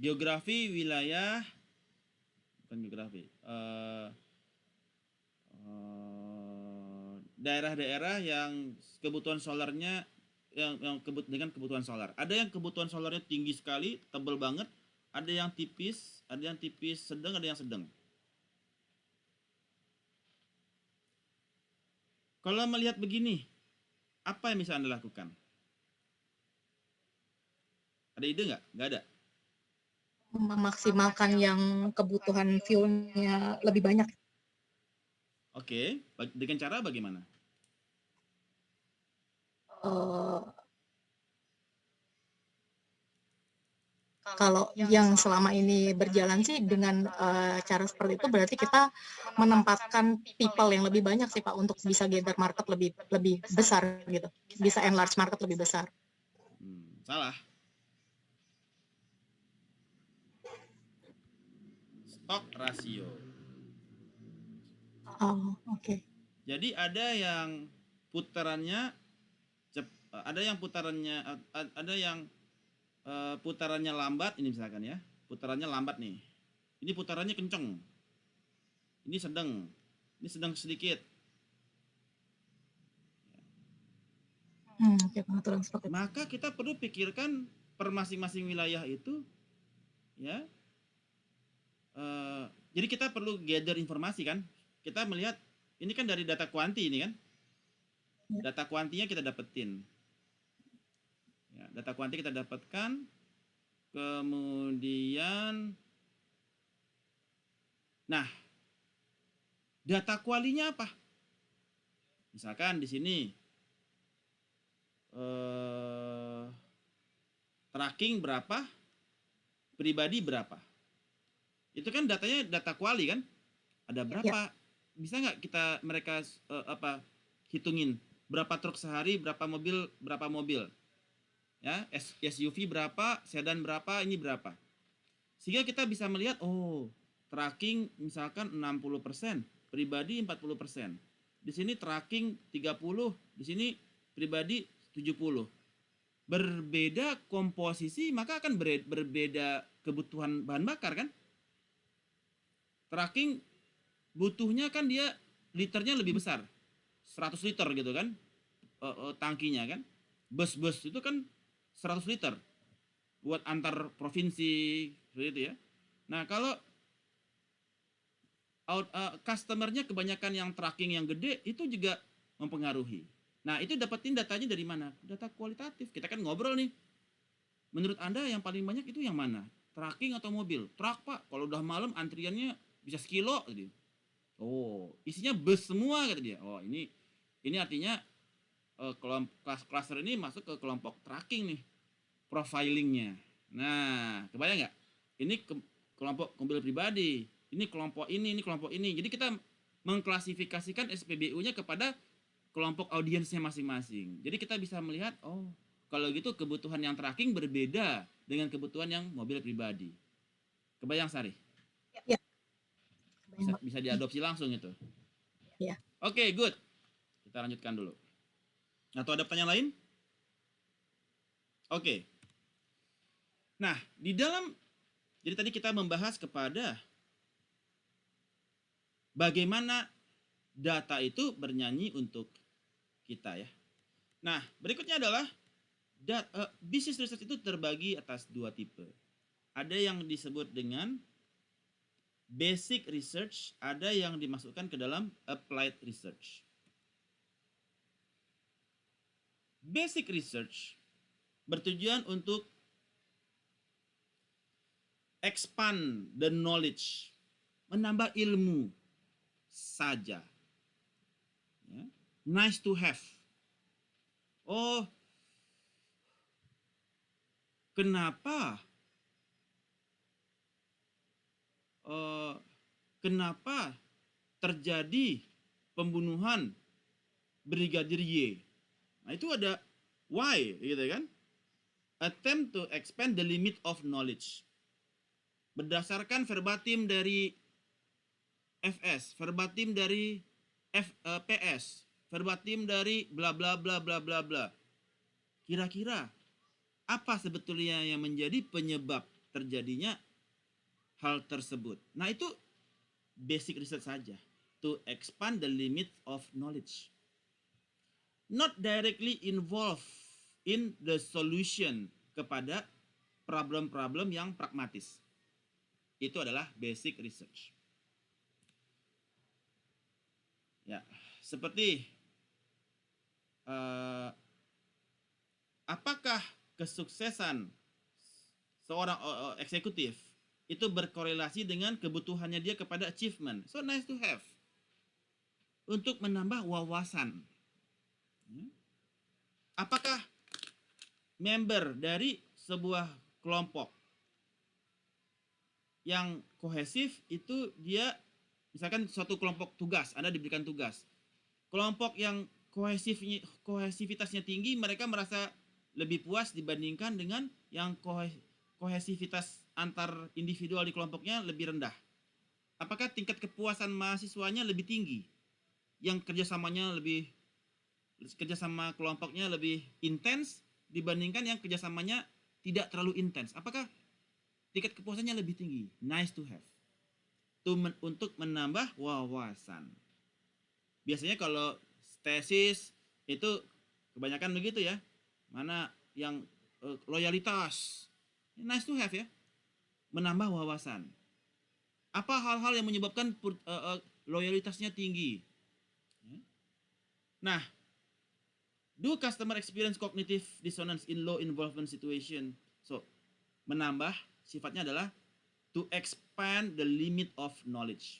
Geografi wilayah, bukan geografi, daerah-daerah yang kebutuhan solarnya dengan kebutuhan solar. Ada yang kebutuhan solarnya tinggi sekali, tebal banget. Ada yang tipis, sedang, ada yang sedang. Kalau melihat begini, apa yang bisa Anda lakukan? Ada ide nggak? Nggak ada. Memaksimalkan yang kebutuhan fuel-nya lebih banyak. Oke, dengan cara bagaimana? Kalau yang selama ini berjalan sih dengan cara seperti itu, berarti kita menempatkan people yang lebih banyak sih, Pak, untuk bisa gather market lebih besar gitu, bisa enlarge market lebih besar. Salah. Stock ratio. Oh, oke. Jadi ada yang putarannya putarannya lambat, ini misalkan ya. Putarannya lambat nih. Ini putarannya kenceng. Ini sedang sedikit. Oke, pengaturan stok. Maka kita perlu pikirkan per masing-masing wilayah itu, ya. Jadi kita perlu gather informasi kan. Kita melihat ini kan dari data kuanti ini kan. Data kuantinya kita dapetin. Ya, data kuanti kita dapatkan. Kemudian, nah, data kualinya apa? Misalkan di sini tracking berapa, pribadi berapa. Itu kan datanya data kuali kan? Ada berapa? Bisa nggak mereka hitungin berapa truk sehari, berapa mobil? Ya, SUV berapa, sedan berapa, ini berapa. Sehingga kita bisa melihat, oh, tracking misalkan 60%, pribadi 40%. Di sini tracking 30, di sini pribadi 70. Berbeda komposisi, maka akan berbeda kebutuhan bahan bakar kan? Tracking butuhnya kan dia liternya lebih besar. 100 liter gitu kan. Tangkinya kan. Bus-bus itu kan 100 liter buat antar provinsi seperti itu ya. Nah, kalau customernya kebanyakan yang tracking yang gede, itu juga mempengaruhi. Nah, itu dapetin datanya dari mana? Data kualitatif. Kita kan ngobrol nih. Menurut Anda yang paling banyak itu yang mana? Tracking atau mobil? Truk, Pak. Kalau udah malam antriannya bisa sekilo gitu. Oh, isinya bus semua kata dia. Oh, ini artinya cluster ini masuk ke kelompok tracking nih, profilingnya. Nah, kebayang nggak? Ini kelompok mobil pribadi, ini kelompok ini. Jadi kita mengklasifikasikan SPBU-nya kepada kelompok audiensnya masing-masing. Jadi kita bisa melihat, oh, kalau gitu kebutuhan yang tracking berbeda dengan kebutuhan yang mobil pribadi. Kebayang, Sari? Ya. Bisa diadopsi langsung itu. Ya. Oke, good. Kita lanjutkan dulu. Atau ada pertanyaan lain? Oke. Nah, jadi tadi kita membahas kepada bagaimana data itu bernyanyi untuk kita ya. Nah, berikutnya adalah business research itu terbagi atas dua tipe. Ada yang disebut dengan basic research, ada yang dimasukkan ke dalam applied research. Basic research bertujuan untuk expand the knowledge, menambah ilmu saja. Ya. Nice to have. Oh, kenapa terjadi pembunuhan Brigadir Y? Nah, itu ada why gitu kan? Attempt to expand the limit of knowledge. Berdasarkan verbatim dari FS, verbatim dari PS, verbatim dari bla bla bla bla bla bla. Kira-kira apa sebetulnya yang menjadi penyebab terjadinya hal tersebut? Nah, itu basic research saja. To expand the limit of knowledge. Not directly involved in the solution kepada problem-problem yang pragmatis. Itu adalah basic research. Ya, seperti apakah kesuksesan seorang eksekutif itu berkorelasi dengan kebutuhannya dia kepada achievement? So nice to have. Untuk menambah wawasan. Apakah member dari sebuah kelompok yang kohesif itu dia misalkan suatu kelompok tugas, Anda diberikan tugas. Kelompok yang kohesivitasnya tinggi, mereka merasa lebih puas dibandingkan dengan yang kohesivitas antar individual di kelompoknya lebih rendah? Apakah tingkat kepuasan mahasiswanya lebih tinggi? Yang kerjasama kelompoknya lebih intens dibandingkan yang kerjasamanya tidak terlalu intens? Apakah tingkat kepuasannya lebih tinggi? Nice to have. Untuk menambah wawasan. Biasanya kalau tesis itu kebanyakan begitu ya. Mana yang loyalitas. Nice to have ya. Menambah wawasan. Apa hal-hal yang menyebabkan loyalitasnya tinggi? Nah, do customer experience cognitive dissonance in low involvement situation. So, menambah sifatnya adalah to expand the limit of knowledge.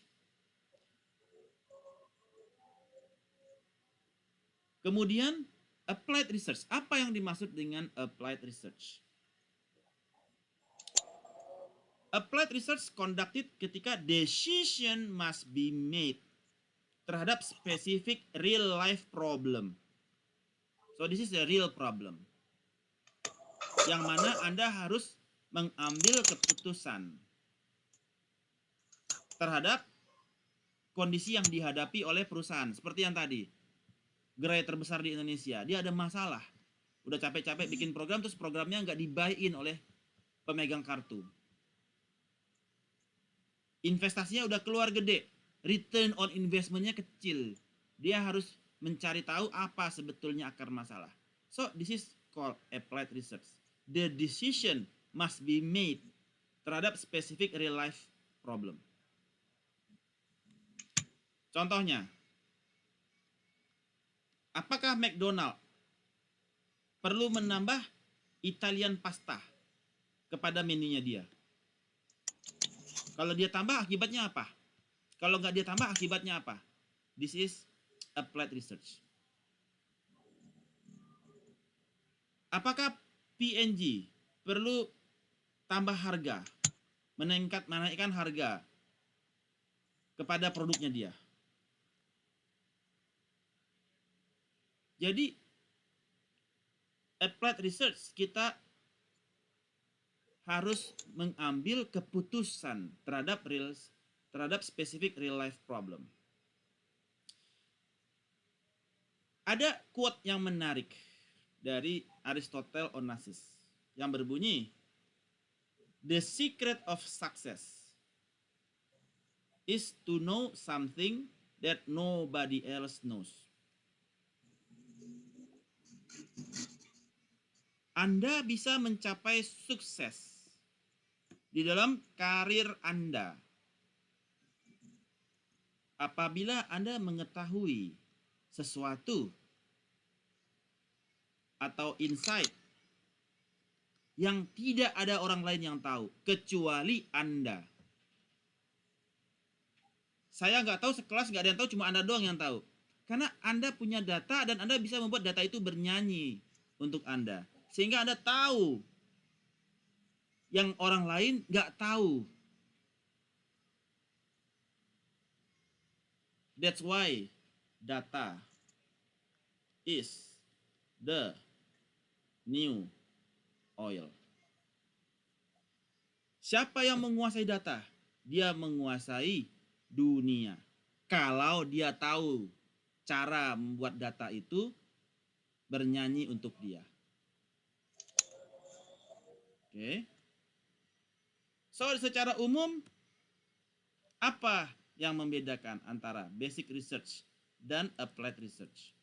Kemudian, applied research. Apa yang dimaksud dengan applied research? Applied research conducted ketika decision must be made terhadap specific real life problem. So this is a real problem. Yang mana Anda harus mengambil keputusan terhadap kondisi yang dihadapi oleh perusahaan. Seperti yang tadi. Gerai terbesar di Indonesia, dia ada masalah. Udah capek-capek bikin program, terus programnya nggak di-buy-in oleh pemegang kartu. Investasinya udah keluar gede. Return on investment-nya kecil. Dia harus mencari tahu apa sebetulnya akar masalah. So, this is called applied research. The decision must be made terhadap specific real life problem. Contohnya, apakah McDonald perlu menambah Italian pasta kepada menunya dia? Kalau dia tambah, akibatnya apa? Kalau nggak dia tambah, akibatnya apa? This is applied research. Apakah P&G perlu tambah harga, menaikkan harga kepada produknya dia? Jadi, applied research kita harus mengambil keputusan terhadap specific real life problem. Ada quote yang menarik dari Aristotle Onassis yang berbunyi, "The secret of success is to know something that nobody else knows." Anda bisa mencapai sukses di dalam karir Anda apabila Anda mengetahui sesuatu atau insight yang tidak ada orang lain yang tahu kecuali Anda. Saya nggak tahu, sekelas nggak ada yang tahu, cuma Anda doang yang tahu. Karena Anda punya data dan Anda bisa membuat data itu bernyanyi untuk Anda. Sehingga Anda tahu yang orang lain nggak tahu. That's why data is the new oil. Siapa yang menguasai data? Dia menguasai dunia. Kalau dia tahu cara membuat data itu bernyanyi untuk dia. Oke. So, secara umum, apa yang membedakan antara basic research dan applied research?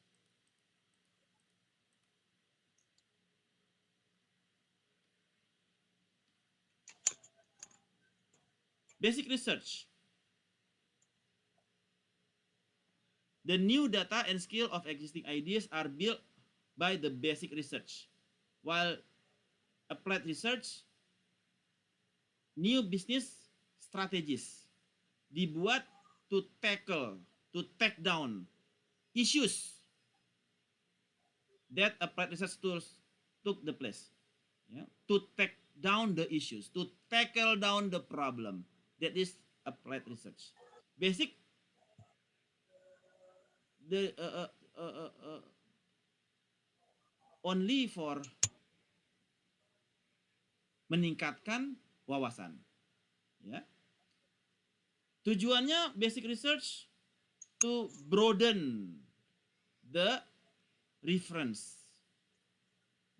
Basic research. The new data and skill of existing ideas are built by the basic research. While applied research, new business strategies dibuat to take down issues that applied research tools took the place. To take down the issues, to tackle down the problem. That is applied research. Basic, only for meningkatkan wawasan. Ya. Tujuannya basic research to broaden the reference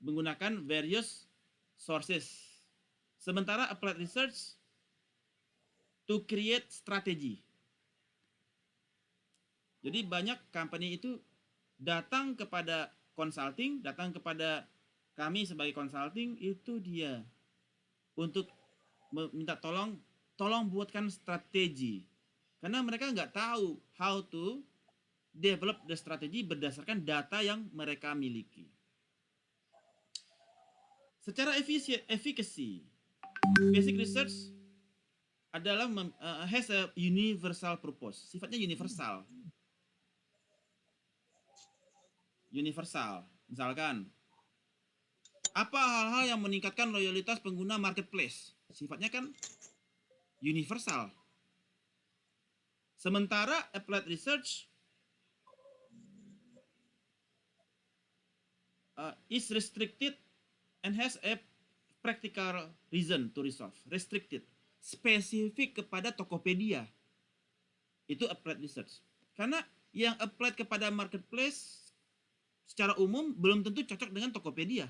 menggunakan various sources. Sementara applied research to create strategi. Jadi banyak company itu datang kepada consulting, datang kepada kami sebagai consulting, itu dia untuk minta tolong buatkan strategi. Karena mereka nggak tahu how to develop the strategi berdasarkan data yang mereka miliki. Secara efficacy, basic research adalah has a universal purpose. Sifatnya universal. Misalkan, apa hal-hal yang meningkatkan loyalitas pengguna marketplace? Sifatnya kan universal. Sementara applied research is restricted and has a practical reason to resolve. Restricted. Spesifik kepada Tokopedia. Itu applied research. Karena yang applied kepada marketplace secara umum belum tentu cocok dengan Tokopedia.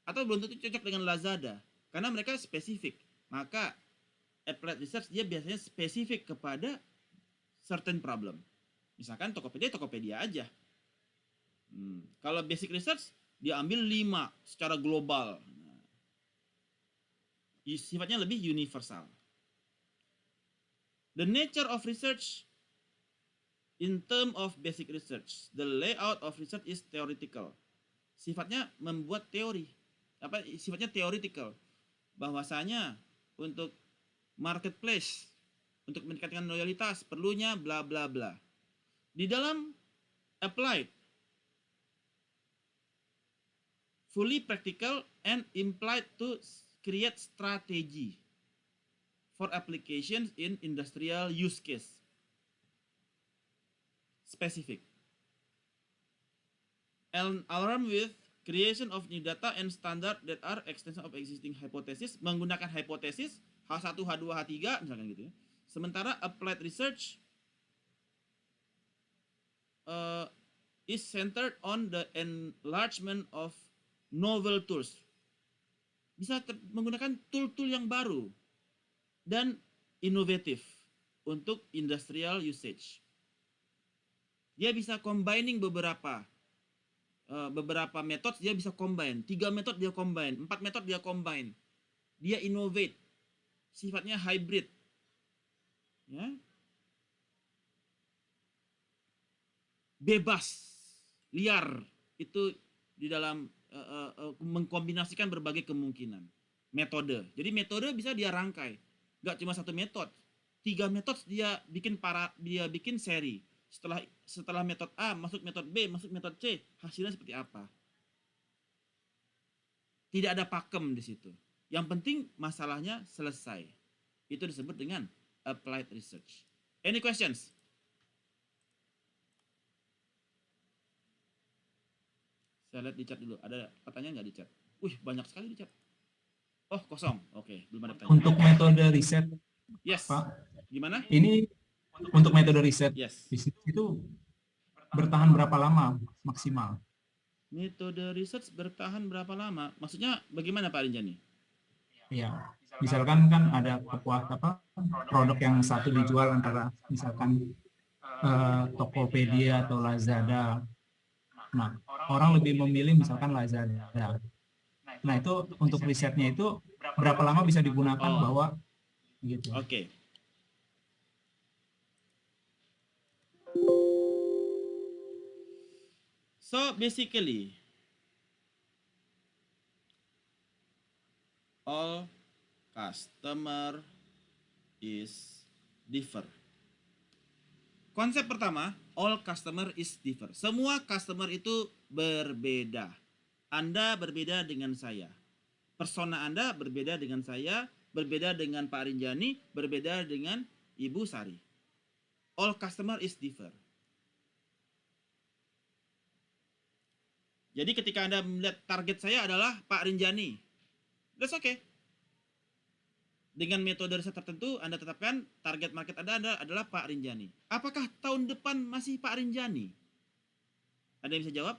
Atau belum tentu cocok dengan Lazada. Karena mereka spesifik. Maka applied research dia biasanya spesifik kepada certain problem. Misalkan Tokopedia aja. Kalau basic research dia ambil 5 secara global. Sifatnya lebih universal. The nature of research in term of basic research, the layout of research is theoretical. Sifatnya membuat teori. Sifatnya theoretical. Bahwasanya untuk marketplace, untuk meningkatkan loyalitas perlunya bla bla bla. Di dalam applied, fully practical and implied to create strategy for applications in industrial use case. Specific. And alarm with creation of new data and standard that are extension of existing hypothesis, menggunakan hipotesis H1, H2, H3 misalkan gitu ya. Sementara applied research is centered on the enlargement of novel tools. Bisa menggunakan tool-tool yang baru dan inovatif untuk industrial usage. Dia bisa combining beberapa metode, dia bisa combine. 3 metode dia combine, 4 metode dia combine. Dia innovate. Sifatnya hybrid. Ya. Bebas, liar. Itu di dalam mengkombinasikan berbagai kemungkinan. Metode. Jadi metode bisa dia rangkai. Nggak cuma 1 metode. 3 metode dia bikin seri. Setelah metode A masuk metode B, masuk metode C, hasilnya seperti apa? Tidak ada pakem di situ. Yang penting masalahnya selesai. Itu disebut dengan applied research. Any questions? Saya lihat di chat dulu. Ada pertanyaan nggak di chat? Wih, banyak sekali di chat. Oh, kosong. Oke, belum ada pertanyaan. Untuk metode riset, yes. Pak. Gimana? Ini untuk metode riset, yes. Itu bertahan berapa lama maksimal? Metode riset bertahan berapa lama? Maksudnya bagaimana Pak Rinjani? Iya, misalkan kan ada produk yang satu dijual antara misalkan Tokopedia atau Lazada. Nah, orang lebih memilih misalkan Lazada. Nah, itu untuk risetnya itu berapa lama bisa digunakan bahwa gitu. Oke. So basically all customer is differ. Konsep pertama, all customer is differ. Semua customer itu berbeda. Anda berbeda dengan saya. Persona Anda berbeda dengan saya, berbeda dengan Pak Rinjani, berbeda dengan Ibu Sari. All customer is differ. Jadi ketika Anda melihat target saya adalah Pak Rinjani, that's okay. Dengan metode riset tertentu, Anda tetapkan target market Anda adalah Pak Rinjani. Apakah tahun depan masih Pak Rinjani? Ada yang bisa jawab?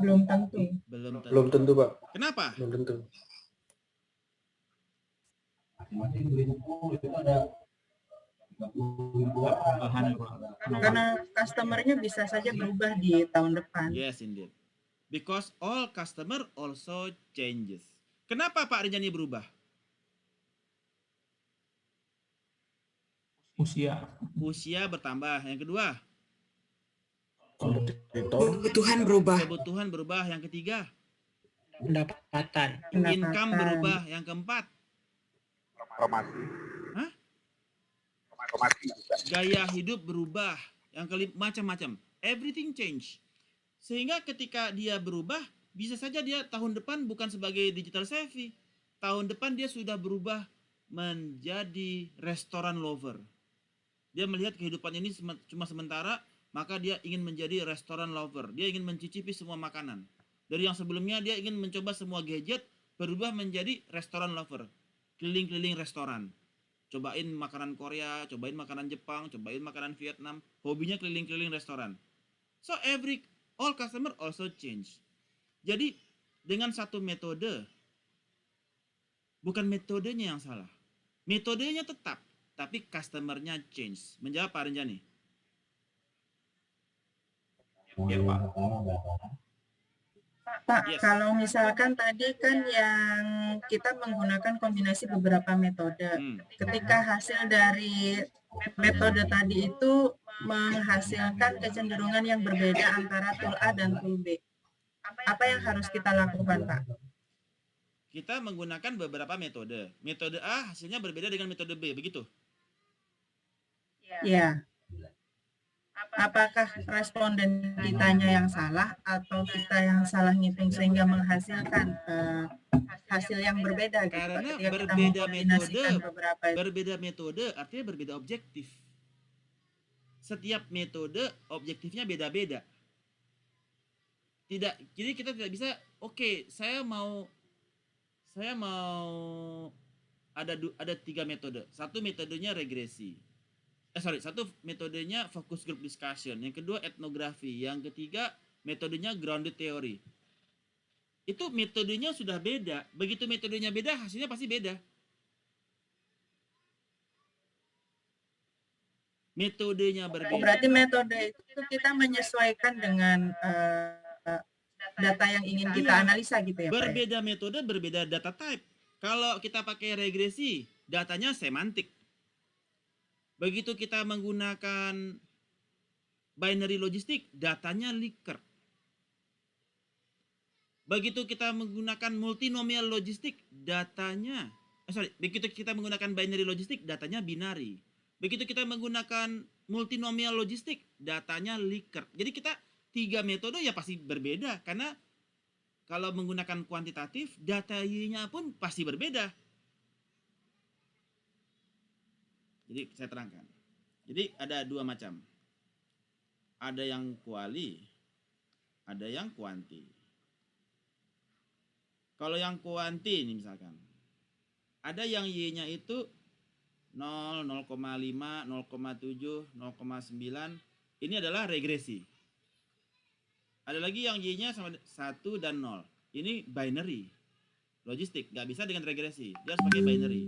Belum tentu. Belum tentu, Pak. Kenapa? Belum tentu. Karena customer-nya bisa saja berubah di tahun depan. Yes, indeed. Because all customer also changes. Kenapa Pak Rinjani berubah? Usia bertambah. Yang kedua? Kebutuhan berubah. Kebutuhan berubah. Yang ketiga? Pendapatan. Income berubah. Yang keempat? Promosi. Hah? Promosi. Gaya hidup berubah. Yang kelima, macam-macam. Everything change. Sehingga ketika dia berubah, bisa saja dia tahun depan bukan sebagai digital savvy. Tahun depan dia sudah berubah menjadi restoran lover. Dia melihat kehidupan ini cuma sementara, maka dia ingin menjadi restoran lover. Dia ingin mencicipi semua makanan. Dari yang sebelumnya dia ingin mencoba semua gadget, berubah menjadi restoran lover. Keliling-keliling restoran. Cobain makanan Korea, cobain makanan Jepang, cobain makanan Vietnam. Hobinya keliling-keliling restoran. So all customer also change. Jadi dengan satu metode, bukan metodenya yang salah. Metodenya tetap, tapi customer-nya change. Menjawab Pak Rinjani. Ya, Pak. Pak, Yes. kalau misalkan tadi kan yang kita menggunakan kombinasi beberapa metode. Ketika hasil dari metode tadi itu menghasilkan kecenderungan yang berbeda antara tool A dan tool B. Apa yang harus kita lakukan, Pak? Kita menggunakan beberapa metode. Metode A hasilnya berbeda dengan metode B, begitu? Ya. Apakah responden kitanya yang salah atau kita yang salah ngitung sehingga menghasilkan hasil yang berbeda gitu, Karena ketika kita berbeda mengkombinasikan metode, beberapa berbeda metode artinya berbeda objektif. Setiap metode objektifnya beda-beda. Jadi kita tidak bisa, oke, saya mau ada 3 metode. Satu metodenya regresi. Satu metodenya focus group discussion. Yang kedua etnografi. Yang ketiga metodenya grounded theory. Itu metodenya sudah beda. Begitu metodenya beda, hasilnya pasti beda. Metodenya berbeda. Berarti metode itu kita menyesuaikan dengan data yang ingin kita analisa gitu ya, Pak? Berbeda metode, berbeda data type. Kalau kita pakai regresi, datanya semantik. Begitu kita menggunakan binary logistik, datanya Likert. Begitu kita menggunakan multinomial logistik, begitu kita menggunakan binary logistik, datanya binary. Begitu kita menggunakan multinomial logistik, datanya Likert. Jadi kita 3 metode ya pasti berbeda, karena kalau menggunakan kuantitatif, data Y-nya pun pasti berbeda. Jadi saya terangkan. Jadi ada 2 macam. Ada yang kuali, ada yang kuanti. Kalau yang kuanti ini misalkan, ada yang Y-nya itu 0, 0,5, 0,7, 0,9. Ini adalah regresi. Ada lagi yang Y-nya sama 1 dan 0. Ini binary. Logistik, nggak bisa dengan regresi. Dia harus pakai binary.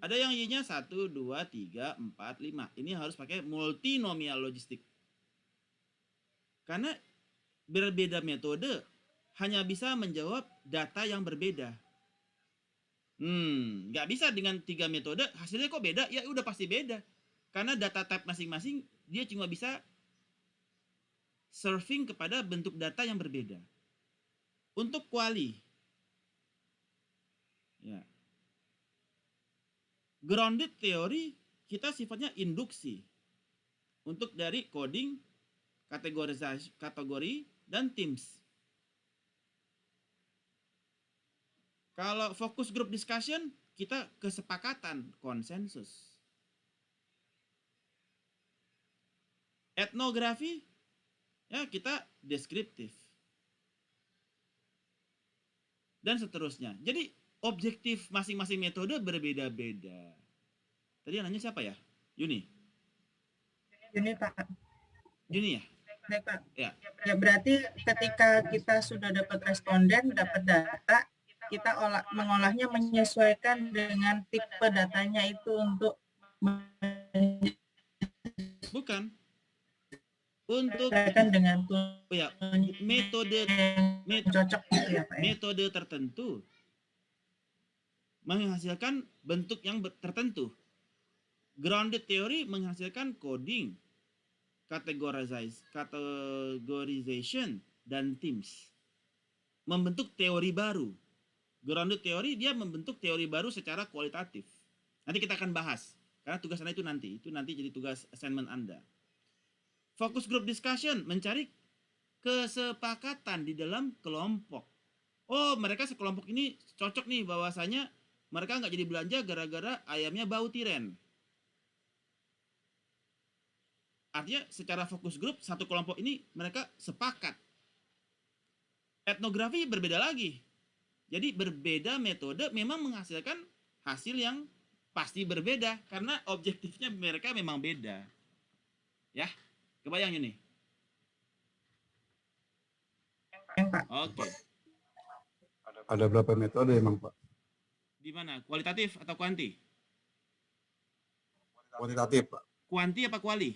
Ada yang Y-nya 1, 2, 3, 4, 5. Ini harus pakai multinomial logistik. Karena berbeda metode hanya bisa menjawab data yang berbeda. Nggak bisa dengan 3 metode, hasilnya kok beda? Ya udah pasti beda. Karena data type masing-masing dia cuma bisa surfing kepada bentuk data yang berbeda. Untuk kuali, ya, grounded theory kita sifatnya induksi untuk dari coding, kategori dan teams. Kalau focus group discussion kita kesepakatan, konsensus. Etnografi ya kita deskriptif. Dan seterusnya. Jadi objektif masing-masing metode berbeda-beda. Tadi yang nanya siapa ya? Yuni? Yuni, Pak. Yuni ya? Baik, Pak. Ya. Ya, berarti ketika kita sudah dapat responden, dapat data, kita mengolahnya menyesuaikan dengan tipe datanya itu untuk bukan untuk dengan ya, metode cocok gitu ya, Pak, ya? Metode tertentu menghasilkan bentuk yang tertentu. Grounded theory menghasilkan coding, categorization, dan themes. Membentuk teori baru. Grounded theory dia membentuk teori baru secara kualitatif. Nanti kita akan bahas. Karena tugas Anda itu nanti jadi tugas assignment Anda. Focus group discussion, mencari kesepakatan di dalam kelompok. Oh, mereka sekelompok ini cocok nih bahwasanya mereka nggak jadi belanja gara-gara ayamnya bau tiren. Artinya secara fokus grup, satu kelompok ini mereka sepakat. Etnografi berbeda lagi. Jadi berbeda metode memang menghasilkan hasil yang pasti berbeda. Karena objektifnya mereka memang beda. Ya, kebayang ini? Oke. Ada berapa metode emang, Pak? Di mana? Kualitatif atau kuanti? Kuantitatif, Pak. Kuanti apa kuali?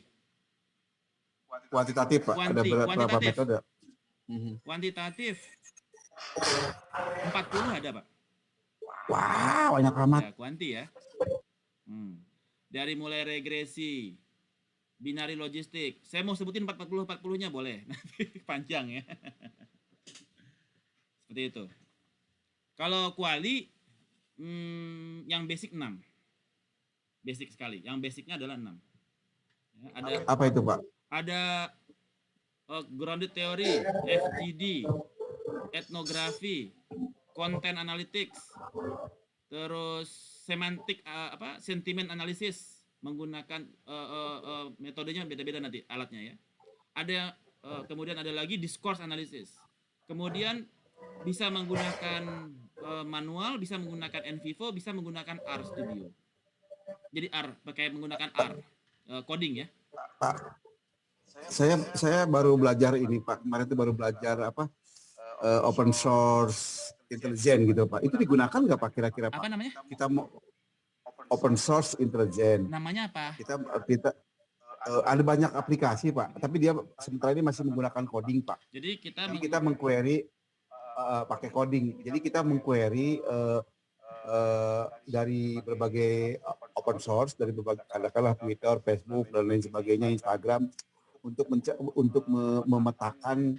Kuantitatif, Pak. Ada berapa metode? Kuantitatif 40 ada, Pak. Wah, banyak amat. Ya, kuanti ya. Dari mulai regresi, binari logistik. Saya mau sebutin 40-40-nya boleh. Nanti panjang ya. Seperti itu. Kalau kuali yang basic 6. Basic sekali. Yang basicnya adalah 6. Ya, ada apa itu, Pak? Ada grounded theory, FGD, etnografi, content analytics, terus semantik sentiment analysis, menggunakan metodenya beda-beda nanti alatnya ya. Ada kemudian ada lagi discourse analysis. Kemudian bisa menggunakan manual, bisa menggunakan NVivo, bisa menggunakan R Studio. Jadi R pakai menggunakan R coding ya. Pak, saya baru belajar ini, Pak. Kemarin itu baru belajar open source intelligence gitu, Pak. Itu digunakan nggak, Pak, kira-kira, Pak? Apa namanya? Kita mau open source intelligence. Namanya apa? Kita ada banyak aplikasi, Pak. Tapi dia sementara ini masih menggunakan coding, Pak. Jadi kita mengquery pakai coding. Jadi kita mengquery dari berbagai open source, dari berbagai katakanlah Twitter, Facebook dan lain sebagainya, Instagram, untuk memetakan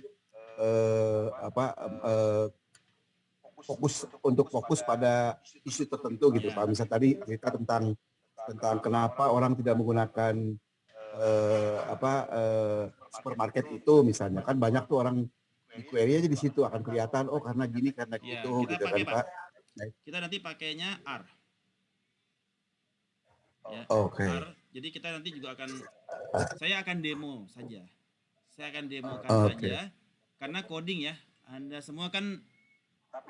fokus pada isu tertentu gitu, Pak. Misal tadi cerita tentang kenapa orang tidak menggunakan supermarket itu misalnya, kan banyak tuh orang di query aja di situ akan kelihatan, oh karena gini karena gitu gitu kan, Pak. Kita nanti pakainya R. Ya, Oke. R. Jadi kita nanti juga saya akan demo saja. Saya akan demokan saja karena coding ya. Anda semua kan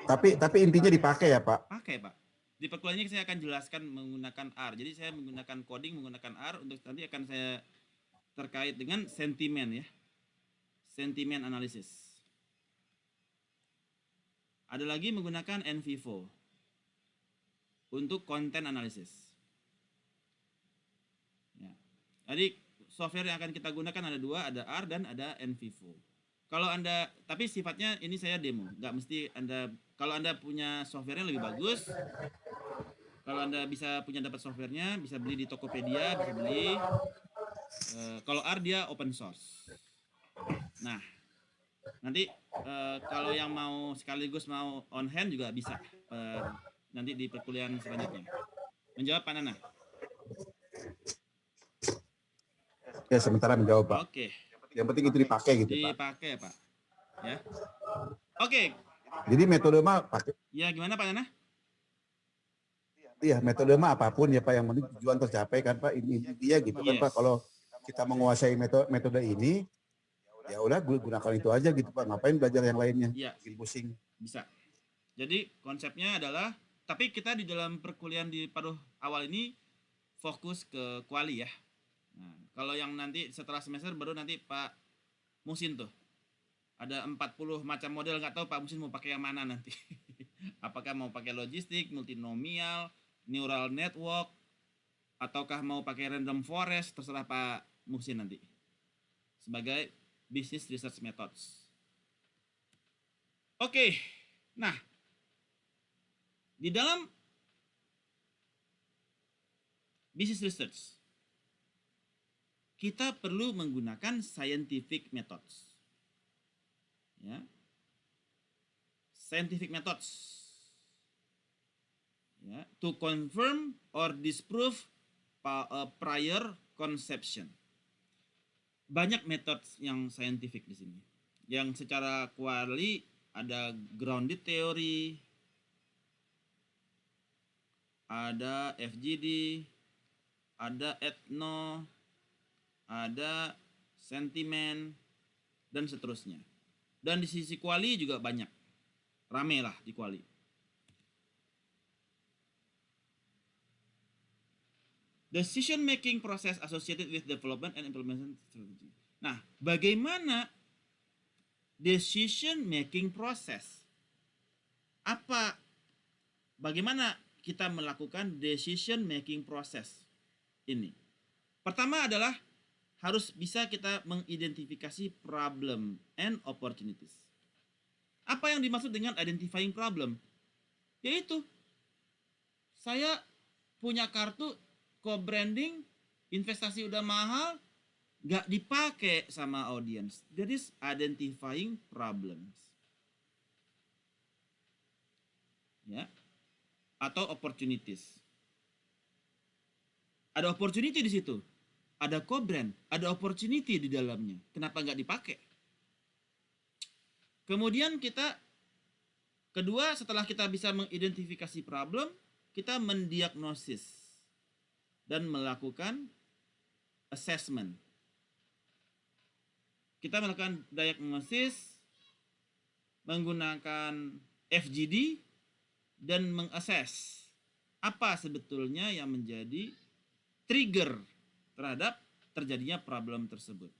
tapi intinya dipakai ya, Pak? Pakai, Pak. Di perkuliahan ini saya akan jelaskan menggunakan R. Jadi saya menggunakan coding menggunakan R untuk nanti akan saya terkait dengan sentimen ya. Sentimen analisis. Ada lagi menggunakan NVivo untuk konten analisis. Ya. Jadi software yang akan kita gunakan ada 2, ada R dan ada NVivo. Kalau Anda, tapi sifatnya ini saya demo, nggak mesti Anda, kalau Anda punya softwarenya lebih bagus, kalau Anda bisa dapat softwarenya, bisa beli di Tokopedia, bisa beli. Kalau R dia open source. Nah, nanti kalau yang mau sekaligus mau on hand juga bisa nanti di perkuliahan selanjutnya. Menjawab Pak Nana? Ya, sementara menjawab, Pak. Oke. Yang penting itu dipakai gitu, Pak. Dipakai, Pak. Ya. Oke. Jadi metode mah pakai. Ya, gimana Pak Nana? Iya, metode mah apapun ya, Pak, yang penting tujuan tercapai kan, Pak. Ini dia gitu kan, Pak. Kalau kita menguasai metode ini, ya udah gunakan itu aja gitu, Pak. Ngapain belajar yang lainnya? Iya. Bikin pusing. Bisa. Jadi konsepnya adalah Tapi kita di dalam perkuliahan di paruh awal ini fokus ke kuali ya. Nah, kalau yang nanti setelah semester baru nanti Pak Musin tuh. Ada 40 macam model, nggak tahu Pak Musin mau pakai yang mana nanti. Apakah mau pakai logistik, multinomial, neural network, ataukah mau pakai random forest, terserah Pak Musin nanti. Sebagai business research methods. Oke, nah di dalam business research kita perlu menggunakan scientific methods. Ya. Scientific methods. Ya, to confirm or disprove a prior conception. Banyak methods yang scientific di sini. Yang secara kuali ada grounded theory, ada FGD, ada ethno, ada sentiment, dan seterusnya. Dan di sisi kuali juga banyak. Rame lah di kuali. Decision making process associated with development and implementation strategy. Nah, bagaimana decision making process? Bagaimana kita melakukan decision making process ini? Pertama adalah harus bisa kita mengidentifikasi problem and opportunities. Apa yang dimaksud dengan identifying problem? Yaitu saya punya kartu co-branding, investasi udah mahal, nggak dipakai sama audience. That is identifying problems. Ya. Atau opportunities. Ada opportunity di situ. Ada co-brand, ada opportunity di dalamnya. Kenapa nggak dipakai? Kemudian kedua, setelah kita bisa mengidentifikasi problem, kita mendiagnosis dan melakukan assessment. Kita melakukan diagnosis menggunakan FGD dan mengakses apa sebetulnya yang menjadi trigger terhadap terjadinya problem tersebut.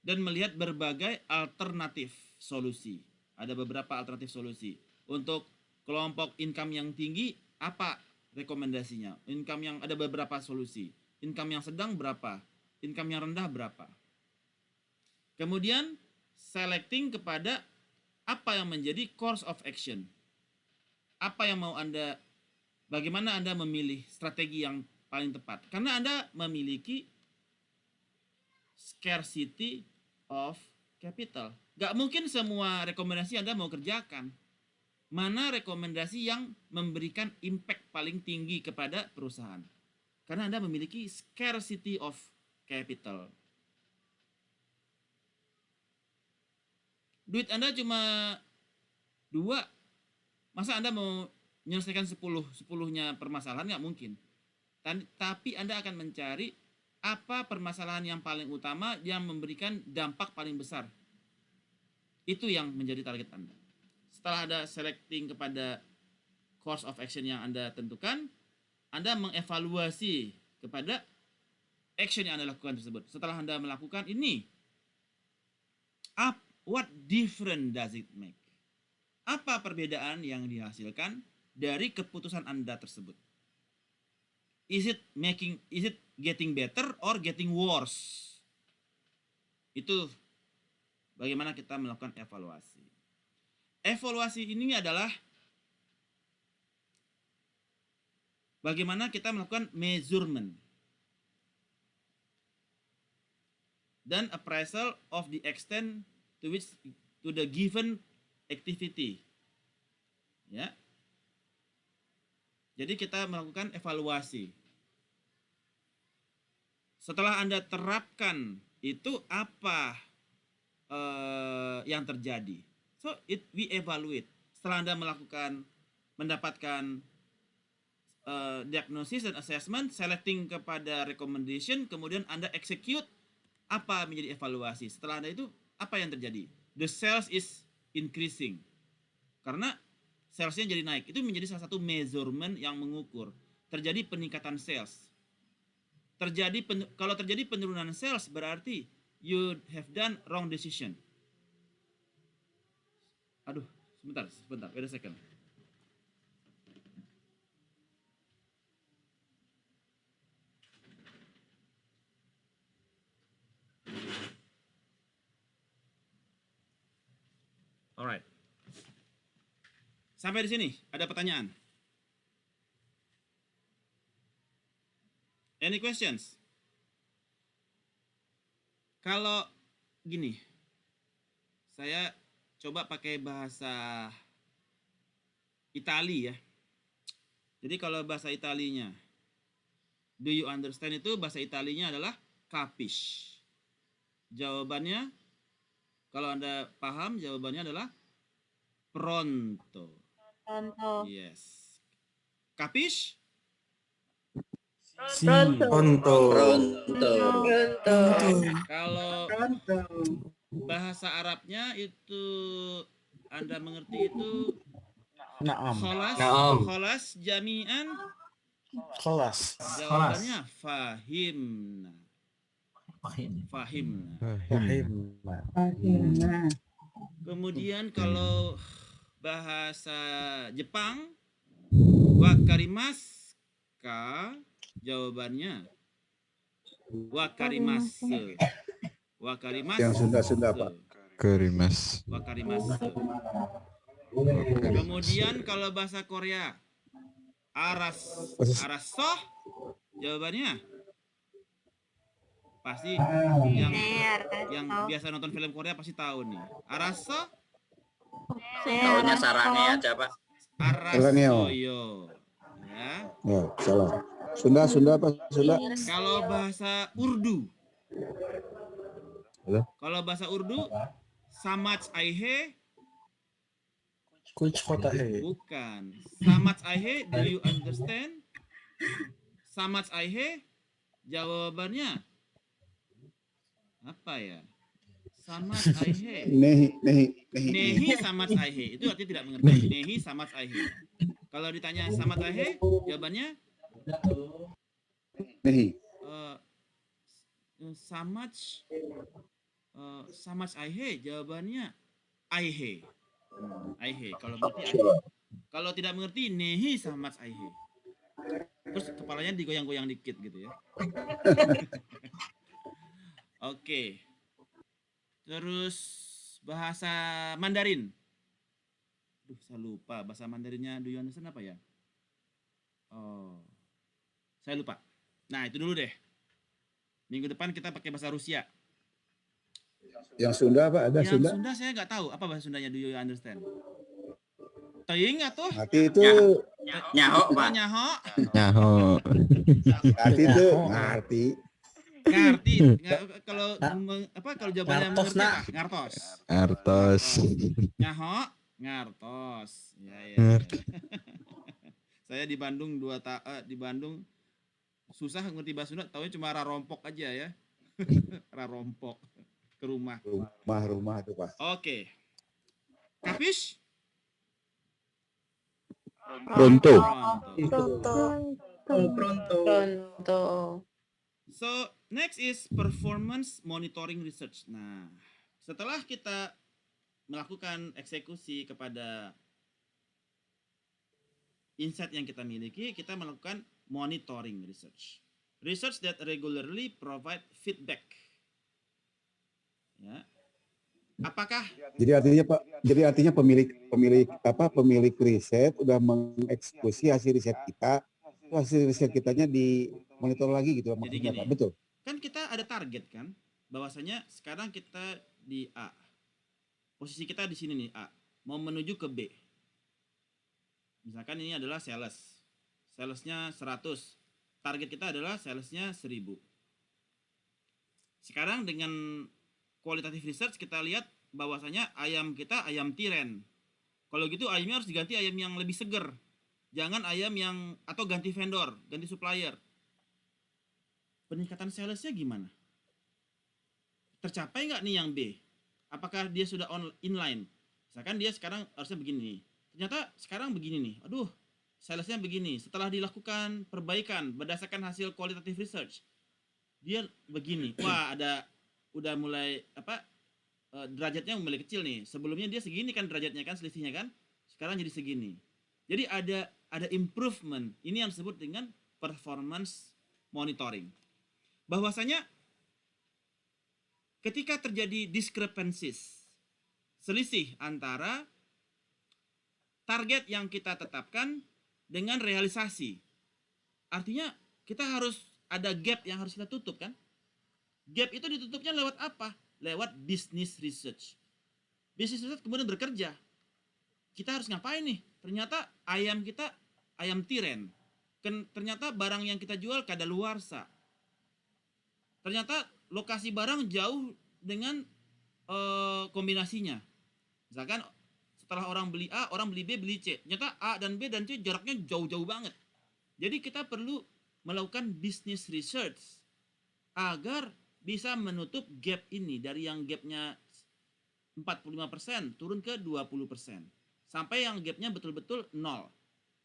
Dan melihat berbagai alternatif solusi. Ada beberapa alternatif solusi. Untuk kelompok income yang tinggi, apa rekomendasinya? Income yang ada beberapa solusi. Income yang sedang berapa? Income yang rendah berapa? Kemudian selecting kepada apa yang menjadi course of action. Apa yang mau Anda, bagaimana Anda memilih strategi yang paling tepat. Karena Anda memiliki scarcity of capital. Gak mungkin semua rekomendasi Anda mau kerjakan. Mana rekomendasi yang memberikan impact paling tinggi kepada perusahaan. Karena Anda memiliki scarcity of capital. Duit Anda cuma 2. Masa Anda mau menyelesaikan 10-nya permasalahan? Nggak mungkin. Tapi Anda akan mencari apa permasalahan yang paling utama yang memberikan dampak paling besar. Itu yang menjadi target Anda. Setelah Anda selecting kepada course of action yang Anda tentukan, Anda mengevaluasi kepada action yang Anda lakukan tersebut. Setelah Anda melakukan ini, what difference does it make? Apa perbedaan yang dihasilkan dari keputusan Anda tersebut? Is it getting better or getting worse? Itu bagaimana kita melakukan evaluasi. Evaluasi ini adalah bagaimana kita melakukan measurement dan appraisal of the extent to the given activity. Ya. Jadi kita melakukan evaluasi. Setelah Anda terapkan itu apa yang terjadi? So we evaluate. Setelah Anda mendapatkan diagnosis dan assessment, selecting kepada recommendation, kemudian Anda execute, apa menjadi evaluasi? Setelah Anda itu apa yang terjadi? The sales is increasing. Karena salesnya jadi naik. Itu menjadi salah satu measurement yang mengukur terjadi peningkatan sales. Kalau terjadi penurunan sales berarti you have done wrong decision. Aduh, sebentar, wait a second. Alright. Sampai di sini ada pertanyaan? Any questions? Kalau gini, saya coba pakai bahasa Itali ya. Jadi kalau bahasa Italinya, do you understand itu bahasa Italinya adalah capisci. Jawabannya, kalau Anda paham, jawabannya adalah pronto. Pronto. Yes. Capisci? Pronto. Kalau bahasa Arabnya itu Anda mengerti itu kholas jami'an. Kholas. Jawabannya fahimna. Kemudian kalau bahasa Jepang wakarimasu ka, jawabannya wakarimasu. Yang Sunda Pak. Wakarimasu. Kemudian kalau bahasa Korea arasoh, jawabannya pasti yang biasa nonton film Korea pasti tahu nih. Arasoh. Tahunya sarane aja, Pak. Arasoyo. Ya. Ya, salah. Sunda apa? Sunda. Kalau bahasa Urdu. Halo? Kalau bahasa Urdu samats aihe. Kuch kota he. Bukan. Samats aihe, do you understand? Samats aihe, jawabannya apa ya? Samats aihe. Nehi samats aihe. Itu artinya tidak mengerti. Nehi samats aihe. Kalau ditanya samats aihe, jawabannya Nehi. Samats aihe, jawabannya aihe. Aihe. Kalau berarti aihe. Kalau tidak mengerti nehi samats aihe. Terus kepalanya digoyang-goyang dikit gitu ya. Oke. Terus bahasa Mandarin. Duh, saya lupa bahasa Mandarinnya do you understand apa ya? Oh. Saya lupa. Nah, itu dulu deh. Minggu depan kita pakai bahasa Rusia. Yang Sunda apa? Ada Yang Sunda? Sunda saya nggak tahu. Apa bahasa Sundanya do you understand? Teing atau? Nanti itu Nyaho, Pak. Nyaho. nanti itu ngerti. Ngerti. Kalau jawabannya mengerti apa? Ngartos. Nyaho, ngartos. Ya. Saya di Bandung di Bandung susah ngerti bahasa Sunda, taunya cuma rarompok aja ya. Rarompok ke rumah. Rumah itu, Pak. Oke. Kapis? Pronto. So, next is performance monitoring research. Nah, setelah kita melakukan eksekusi kepada insight yang kita miliki, kita melakukan monitoring research. Research that regularly provide feedback. Ya. Apakah Jadi artinya pemilik riset udah mengeksekusi hasil riset kita, hasil riset kitanya dimonitor lagi gitu jadi maksudnya, gini, Pak. Betul. kan kita ada target kan, bahwasanya sekarang kita di A, posisi kita di sini nih A, mau menuju ke B. Misalkan ini adalah salesnya 100, target kita adalah salesnya 1000. Sekarang dengan qualitative research kita lihat bahwasanya ayam kita ayam tiren. Kalau gitu ayamnya harus diganti ayam yang lebih seger. Jangan ayam yang, atau ganti vendor, ganti supplier. Peningkatan salesnya gimana? Tercapai nggak nih yang B? Apakah dia sudah inline? Misalkan dia sekarang harusnya begini. ternyata sekarang begini nih, aduh, salesnya begini. Setelah dilakukan perbaikan berdasarkan hasil qualitative research, dia begini. Wah, udah mulai derajatnya mulai kecil nih. Sebelumnya dia segini kan derajatnya kan, selisihnya kan. Sekarang jadi segini. Jadi ada improvement. Ini yang disebut dengan performance monitoring. Bahwasanya ketika terjadi discrepancies, selisih antara target yang kita tetapkan dengan realisasi. Artinya kita harus ada gap yang harus kita tutup kan? Gap itu ditutupnya lewat apa? Lewat business research. Business research kemudian bekerja. Kita harus ngapain nih? Ternyata ayam kita ayam tiren. Ternyata barang yang kita jual kadaluarsa. Ternyata lokasi barang jauh dengan kombinasinya. Misalkan setelah orang beli A, orang beli B, beli C. Ternyata A dan B dan C jaraknya jauh-jauh banget. Jadi kita perlu melakukan business research agar bisa menutup gap ini dari yang gapnya 45% turun ke 20%. Sampai yang gapnya betul-betul 0.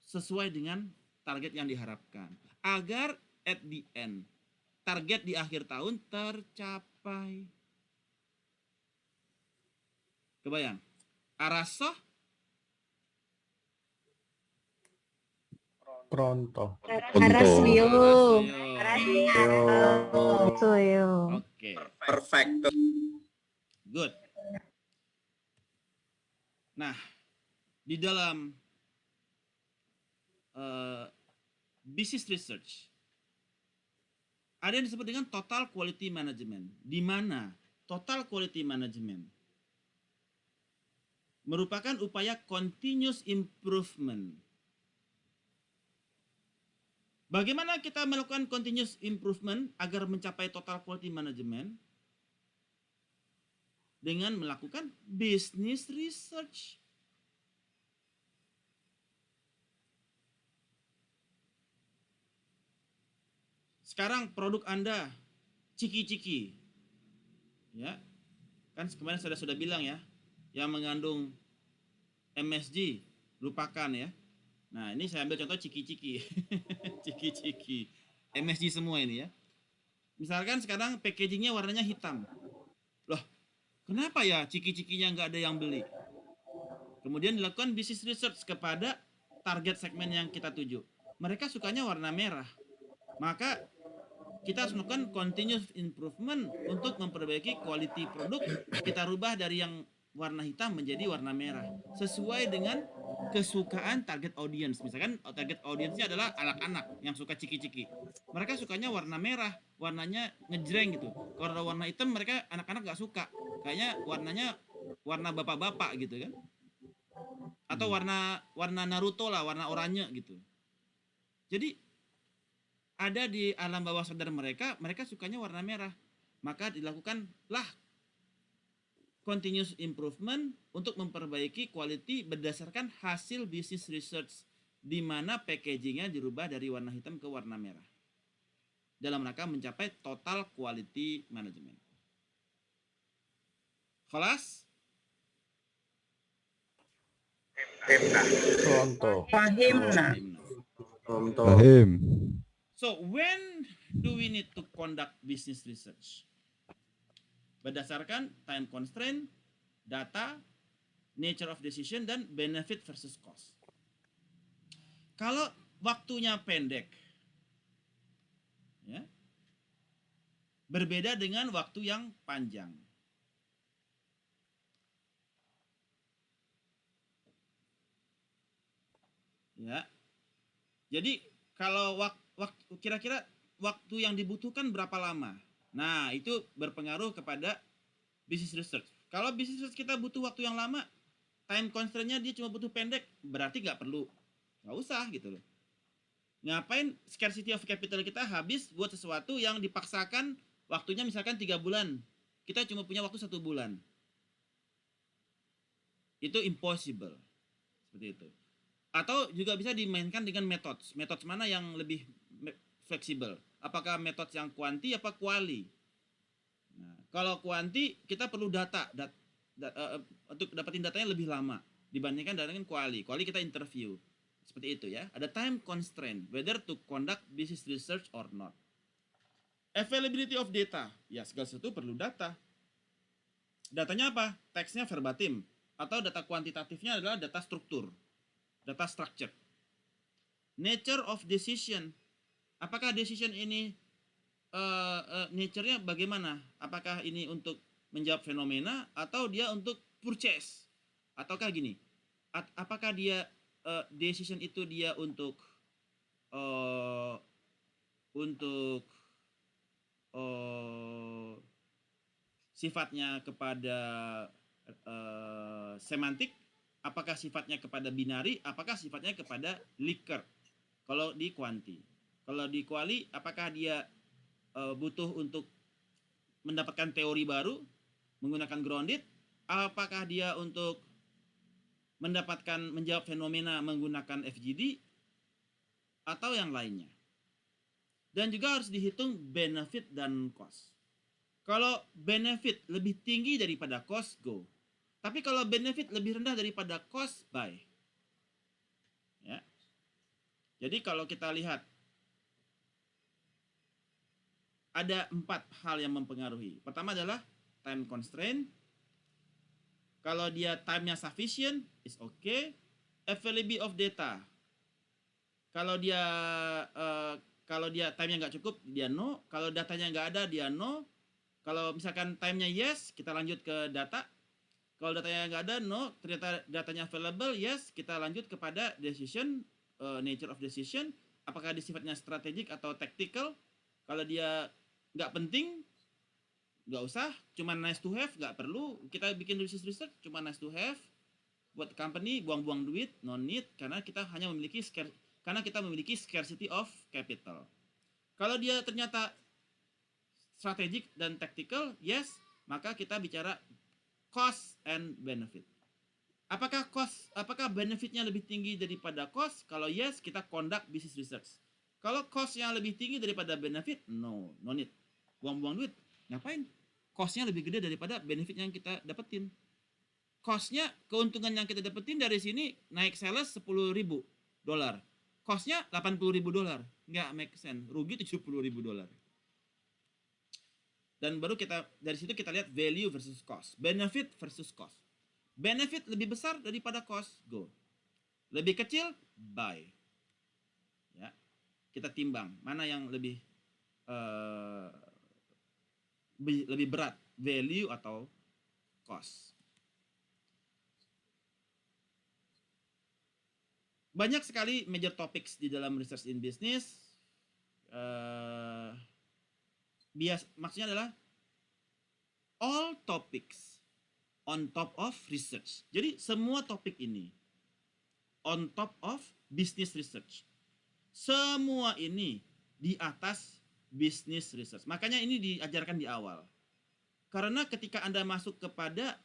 Sesuai dengan target yang diharapkan. Agar at the end, target di akhir tahun tercapai. Kebayang? Arasoh? Pronto. Arasio. Oke. Perfect. Good. Nah, di dalam business research ada yang disebut dengan total quality management, di mana total quality management merupakan upaya continuous improvement. Bagaimana kita melakukan continuous improvement agar mencapai total quality management? Dengan melakukan business research. Sekarang produk Anda ciki-ciki. Ya. Kan kemarin sudah bilang ya, yang mengandung MSG lupakan ya. Nah, ini saya ambil contoh ciki-ciki. Ciki-ciki. MSG semua ini ya. Misalkan sekarang packagingnya warnanya hitam. Loh, kenapa ya ciki-cikinya nggak ada yang beli? Kemudian dilakukan business research kepada target segmen yang kita tuju. Mereka sukanya warna merah. Maka kita harus melakukan continuous improvement untuk memperbaiki quality produk. Kita rubah dari yang warna hitam menjadi warna merah. Sesuai dengan kesukaan target audience. Misalkan target audience-nya adalah anak-anak yang suka ciki-ciki. Mereka sukanya warna merah, warnanya ngejreng gitu. Kalau warna hitam mereka anak-anak nggak suka. Kayaknya warnanya warna bapak-bapak gitu kan. Atau warna Naruto lah, warna oranye gitu. Jadi ada di alam bawah sadar mereka sukanya warna merah. Maka dilakukanlah continuous improvement untuk memperbaiki quality berdasarkan hasil business research, di mana packagingnya dirubah dari warna hitam ke warna merah. Dalam rangka mencapai total quality management. Kelas? Pronto. Fahimna. Paham. So, when do we need to conduct business research? Berdasarkan time constraint, data, nature of decision, dan benefit versus cost. Kalau waktunya pendek, ya, berbeda dengan waktu yang panjang. Ya, jadi kalau kira-kira waktu yang dibutuhkan berapa lama? Nah, itu berpengaruh kepada business research. Kalau business research kita butuh waktu yang lama, time constraint-nya dia cuma butuh pendek, berarti nggak perlu. Nggak usah gitu loh. Ngapain scarcity of capital kita habis buat sesuatu yang dipaksakan waktunya misalkan 3 bulan. Kita cuma punya waktu 1 bulan. Itu impossible. Seperti itu. Atau juga bisa dimainkan dengan metode. Metode mana yang lebih fleksibel? Apakah metode yang kuanti apa kuali? Nah, kalau kuanti kita perlu data untuk dapetin datanya lebih lama. dibandingkan dengan quali. Quali kita interview. Seperti itu ya. Ada time constraint whether to conduct business research or not. Availability of data. Ya, segala sesuatu perlu data. Datanya apa? Teksnya verbatim atau data kuantitatifnya adalah data struktur, data structure. Nature of decision. Apakah decision ini nature-nya bagaimana? Apakah ini untuk menjawab fenomena atau dia untuk purchase? Ataukah gini? Apakah dia decision itu dia untuk sifatnya kepada semantik, apakah sifatnya kepada binari, apakah sifatnya kepada Likert kalau di kuanti. Kalau di kuali, apakah dia butuh untuk mendapatkan teori baru menggunakan grounded, apakah dia untuk mendapatkan menjawab fenomena menggunakan FGD atau yang lainnya. Dan juga harus dihitung benefit dan cost. Kalau benefit lebih tinggi daripada cost, go. Tapi kalau benefit lebih rendah daripada cost, buy. Ya. Jadi kalau kita lihat, ada 4 hal yang mempengaruhi. Pertama adalah time constraint. Kalau dia time-nya sufficient, is okay. Availability of data. Kalau dia time-nya nggak cukup, dia no. Kalau datanya nggak ada, dia no. Kalau misalkan time-nya yes, kita lanjut ke data. Kalau datanya nggak ada, no. Ternyata datanya available, yes. Kita lanjut kepada decision, nature of decision. Apakah dia sifatnya strategik atau tactical. Kalau dia nggak penting, nggak usah. Cuma nice to have, nggak perlu. Kita bikin business research, cuma nice to have. Buat company, buang-buang duit, no need. Karena kita hanya memiliki scarcity of capital. Kalau dia ternyata strategic dan tactical, yes, maka kita bicara cost and benefit. Apakah benefitnya lebih tinggi daripada cost? Kalau yes, kita conduct business research. Kalau cost-nya lebih tinggi daripada benefit, no need. Buang-buang duit, ngapain? Cost-nya lebih gede daripada benefit yang kita dapetin. Cost-nya, keuntungan yang kita dapetin dari sini naik sales $10.000. Cost-nya $80.000. Nggak make sense. Rugi $70.000. Dan baru dari situ kita lihat value versus cost. Benefit versus cost. Benefit lebih besar daripada cost, go. Lebih kecil, buy. Ya. Kita timbang mana yang lebih berat, value atau cost. Banyak sekali major topics di dalam research in business. Maksudnya adalah all topics on top of research. Jadi semua topik ini on top of business research. Semua ini di atas business research. Makanya ini diajarkan di awal. Karena ketika Anda masuk kepada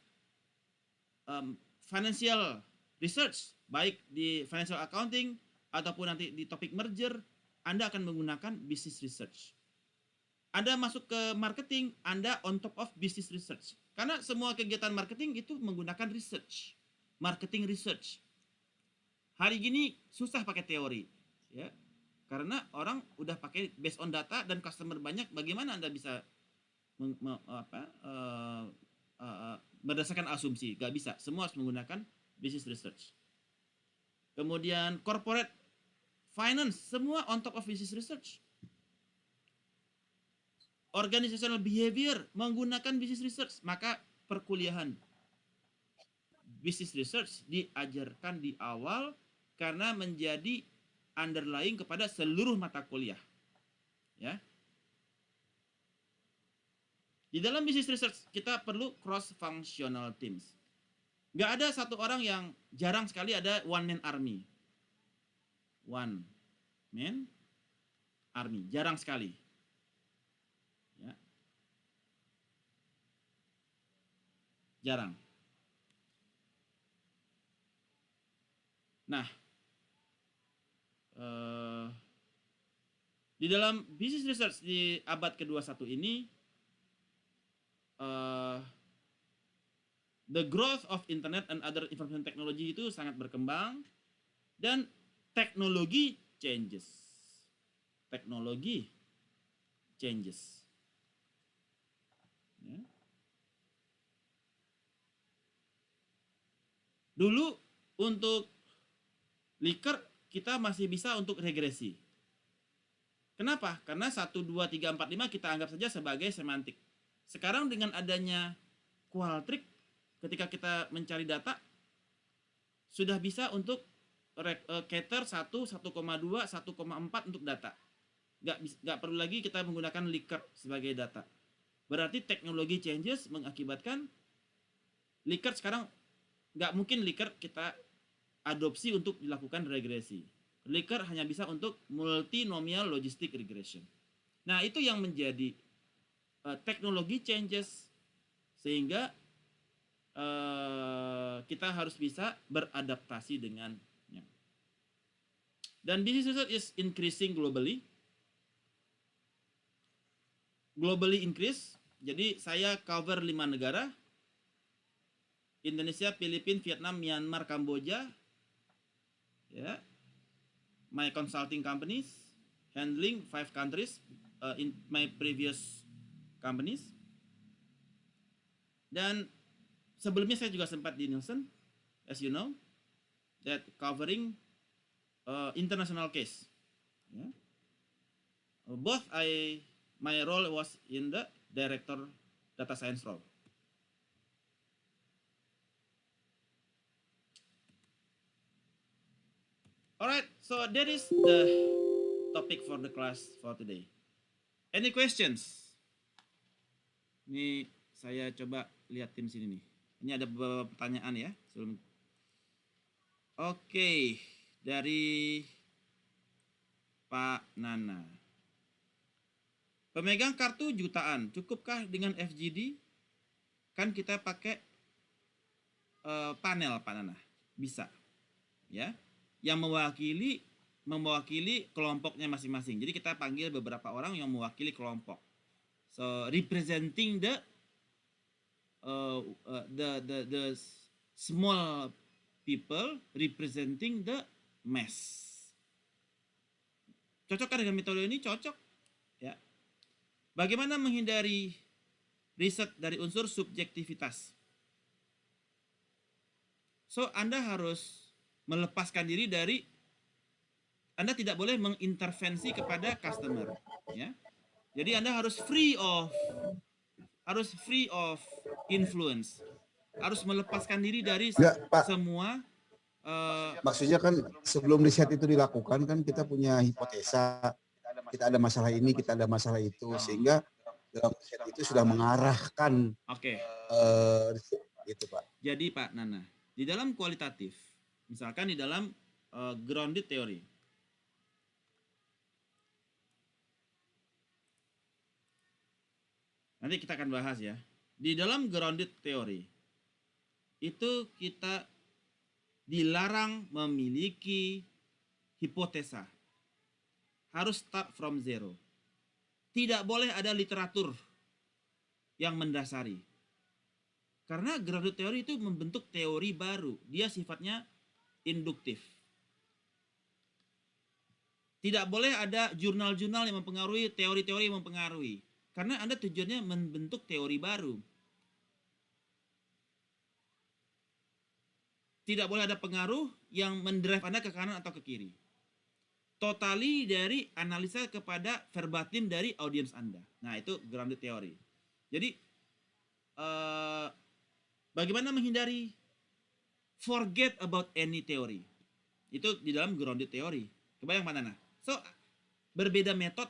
financial research, baik di financial accounting ataupun nanti di topik merger, Anda akan menggunakan business research. Anda masuk ke marketing, Anda on top of business research. Karena semua kegiatan marketing itu menggunakan research. Marketing research. Hari gini susah pakai teori. Ya. Karena orang udah pakai based on data dan customer banyak, bagaimana Anda bisa berdasarkan asumsi? Gak bisa. Semua harus menggunakan business research. Kemudian corporate finance, semua on top of business research. Organizational behavior menggunakan business research. Maka perkuliahan business research diajarkan di awal karena menjadi underlying kepada seluruh mata kuliah. Ya. Di dalam business research kita perlu cross functional teams. Nggak ada satu orang yang, jarang sekali ada one man army. One man army, jarang sekali. Ya. Jarang. Nah, di dalam business research di abad ke-21 ini, The growth of internet and other information technology itu sangat berkembang, dan teknologi changes. Teknologi changes. Ya. Dulu untuk Likert kita masih bisa untuk regresi. Kenapa? Karena 1, 2, 3, 4, 5 kita anggap saja sebagai semantik. Sekarang dengan adanya Qualtrics, ketika kita mencari data, sudah bisa untuk cater 1, 1,2, 1,4 untuk data. Nggak perlu lagi kita menggunakan Likert sebagai data. Berarti teknologi changes mengakibatkan Likert sekarang nggak mungkin Likert kita adopsi untuk dilakukan regresi. Likert hanya bisa untuk multinomial logistic regression. Nah, itu yang menjadi teknologi changes, sehingga kita harus bisa beradaptasi dengannya. Dan business research is increasing globally. Globally increase. Jadi saya cover 5 negara. Indonesia, Filipina, Vietnam, Myanmar, Kamboja. Ya. My consulting companies handling 5 countries in my previous companies. Dan sebelumnya saya juga sempat di Nielsen, as you know, that covering international case. Yeah. Both my role was in the director data science role. Alright, so that is the topic for the class for today. Any questions? Ini saya coba liatin sini nih. Ini ada beberapa pertanyaan ya. Oke, dari Pak Nana. Pemegang kartu jutaan, cukupkah dengan FGD? Kan kita pakai panel, Pak Nana. Bisa. Ya. Yang mewakili kelompoknya masing-masing. Jadi kita panggil beberapa orang yang mewakili kelompok. So representing the small people representing the mass. Cocokkah dengan metode ini? Cocok. Ya. Bagaimana menghindari riset dari unsur subjektivitas? So Anda harus melepaskan diri dari, Anda tidak boleh mengintervensi kepada customer, ya. Jadi Anda harus free of influence, harus melepaskan diri dari semua. Maksudnya kan sebelum riset itu dilakukan kan kita punya hipotesa, kita ada masalah ini, kita ada masalah itu, sehingga dalam riset itu sudah mengarahkan. Oke. Gitu Pak. Jadi Pak Nana, di dalam kualitatif, misalkan di dalam grounded theory, nanti kita akan bahas ya. Di dalam grounded theory itu kita dilarang memiliki hipotesa. Harus start from zero. Tidak boleh ada literatur yang mendasari. Karena grounded theory itu membentuk teori baru. Dia sifatnya induktif. Tidak boleh ada jurnal-jurnal yang mempengaruhi, teori-teori yang mempengaruhi. Karena Anda tujuannya membentuk teori baru. Tidak boleh ada pengaruh yang mendrive Anda ke kanan atau ke kiri. Totali dari analisa kepada verbatim dari audiens Anda. Nah, itu grounded theory. Jadi, bagaimana menghindari forget about any theory? Itu di dalam grounded theory. Kebayang Pak Nana? So, berbeda metode,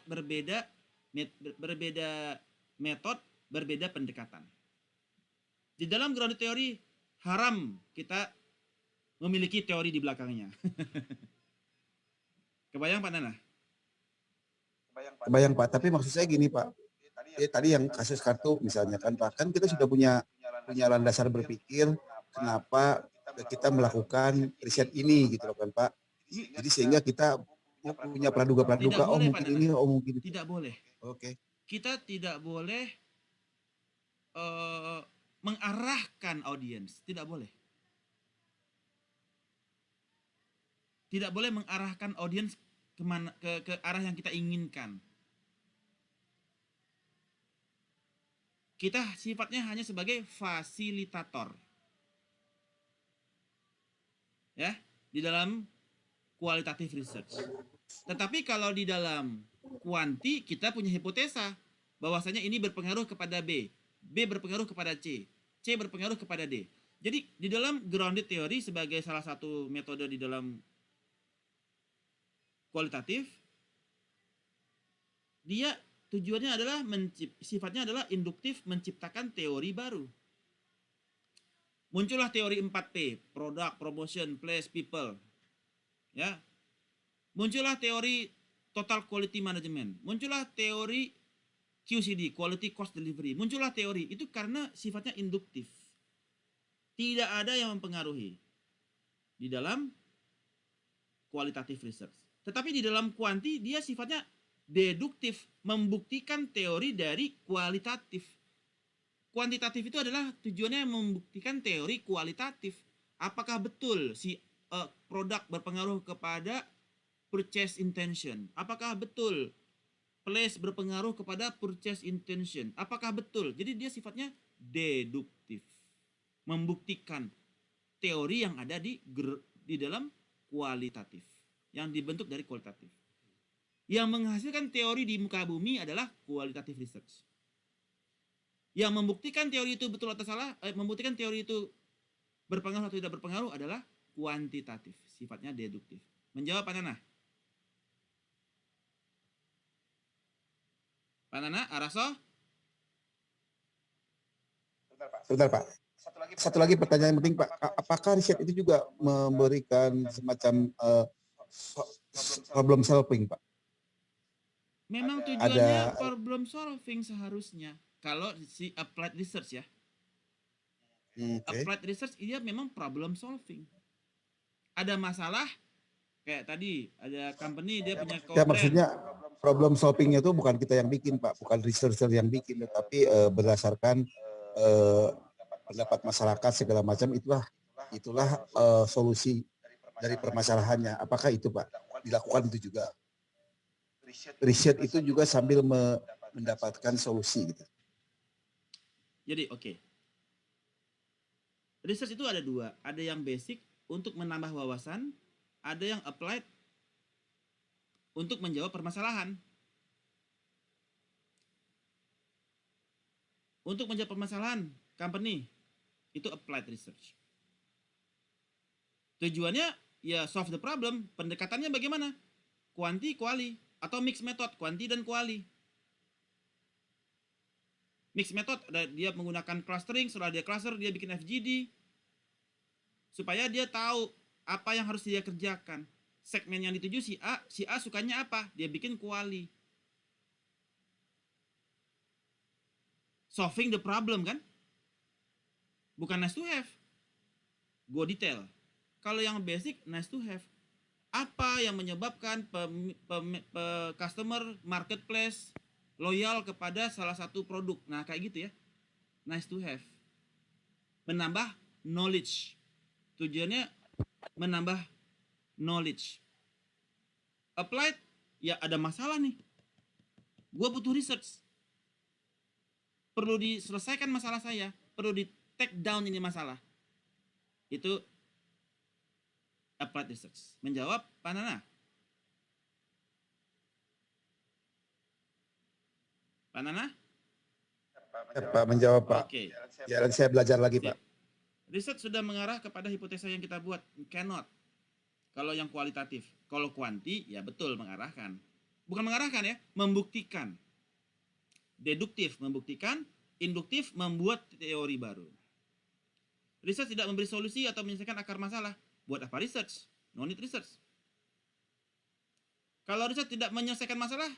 berbeda pendekatan. Di dalam grounded theory, haram kita memiliki teori di belakangnya. Kebayang Pak Nana? Kebayang Pak, tapi maksud saya gini Pak. Tadi yang kasus kartu misalnya kan Pak, kan kita sudah punya landasan berpikir kenapa kita melakukan riset ini gitu loh kan Pak. Jadi sehingga kita punya praduga-praduga, oh mungkin ini, oh mungkin itu. Tidak boleh. Oke. Kita tidak boleh mengarahkan audiens, tidak boleh. Tidak boleh mengarahkan audiens ke arah yang kita inginkan. Kita sifatnya hanya sebagai fasilitator. Ya, di dalam qualitative research. Tetapi kalau di dalam kuanti kita punya hipotesa bahwasanya ini berpengaruh kepada B, B berpengaruh kepada C berpengaruh kepada D. Jadi di dalam grounded theory sebagai salah satu metode di dalam kualitatif, dia tujuannya adalah sifatnya adalah induktif, menciptakan teori baru. Muncullah teori 4P, product, promotion, place, people. Ya. Muncullah teori total quality management. Muncullah teori QCD, quality cost delivery. Muncullah teori itu karena sifatnya induktif. Tidak ada yang mempengaruhi di dalam qualitative research. Tetapi di dalam kuanti dia sifatnya deduktif, membuktikan teori dari kualitatif. Kuantitatif itu adalah tujuannya membuktikan teori kualitatif. Apakah betul si produk berpengaruh kepada purchase intention? Apakah betul place berpengaruh kepada purchase intention? Apakah betul? Jadi dia sifatnya deduktif. Membuktikan teori yang ada di dalam kualitatif. Yang dibentuk dari kualitatif. Yang menghasilkan teori di muka bumi adalah qualitative research. Yang membuktikan teori itu betul atau salah, membuktikan teori itu berpengaruh atau tidak berpengaruh adalah kuantitatif, sifatnya deduktif. Menjawab Pak Nana? Pak Nana, Araso? Sebentar Pak. Satu lagi pertanyaan yang penting Pak. Apakah riset itu juga memberikan semacam problem solving Pak? Memang tujuannya problem solving seharusnya. Kalau si applied research ya. Applied research dia memang problem solving. Ada masalah kayak tadi ada company dia punya ya maksudnya problem solvingnya itu bukan kita yang bikin Pak, bukan researcher yang bikin, tetapi berdasarkan pendapat masyarakat segala macam, itulah solusi dari permasalahannya. Apakah itu Pak dilakukan itu juga? Riset itu juga sambil mendapatkan solusi gitu. Jadi oke. Research itu ada dua, ada yang basic untuk menambah wawasan, ada yang applied untuk menjawab permasalahan. Untuk menjawab permasalahan company itu applied research. Tujuannya ya solve the problem, pendekatannya bagaimana? Kuanti, kuali, atau mix method, kuanti dan kuali. Mix method, dia menggunakan clustering, setelah dia cluster, dia bikin FGD. Supaya dia tahu apa yang harus dia kerjakan. Segmen yang dituju si A sukanya apa? Dia bikin kuali. Solving the problem kan? Bukan nice to have. Go detail. Kalau yang basic, nice to have. Apa yang menyebabkan customer marketplace loyal kepada salah satu produk? Nah, kayak gitu ya. Nice to have. Menambah knowledge. Tujuannya menambah knowledge. Applied, ya ada masalah nih. Gue butuh research. Perlu diselesaikan masalah saya. Perlu di take down ini masalah. Itu applied research. Menjawab Pak Nana. Pak Nana? Pak menjawab Pak. Oke. Ya, dan saya belajar lagi Pak. Riset sudah mengarah kepada hipotesa yang kita buat. Cannot. Kalau yang kualitatif. Kalau kuanti, ya betul mengarahkan. Bukan mengarahkan ya, membuktikan. Deduktif membuktikan, induktif membuat teori baru. Riset tidak memberi solusi atau menyelesaikan akar masalah. Buat apa research? No need research. Kalau riset tidak menyelesaikan masalah,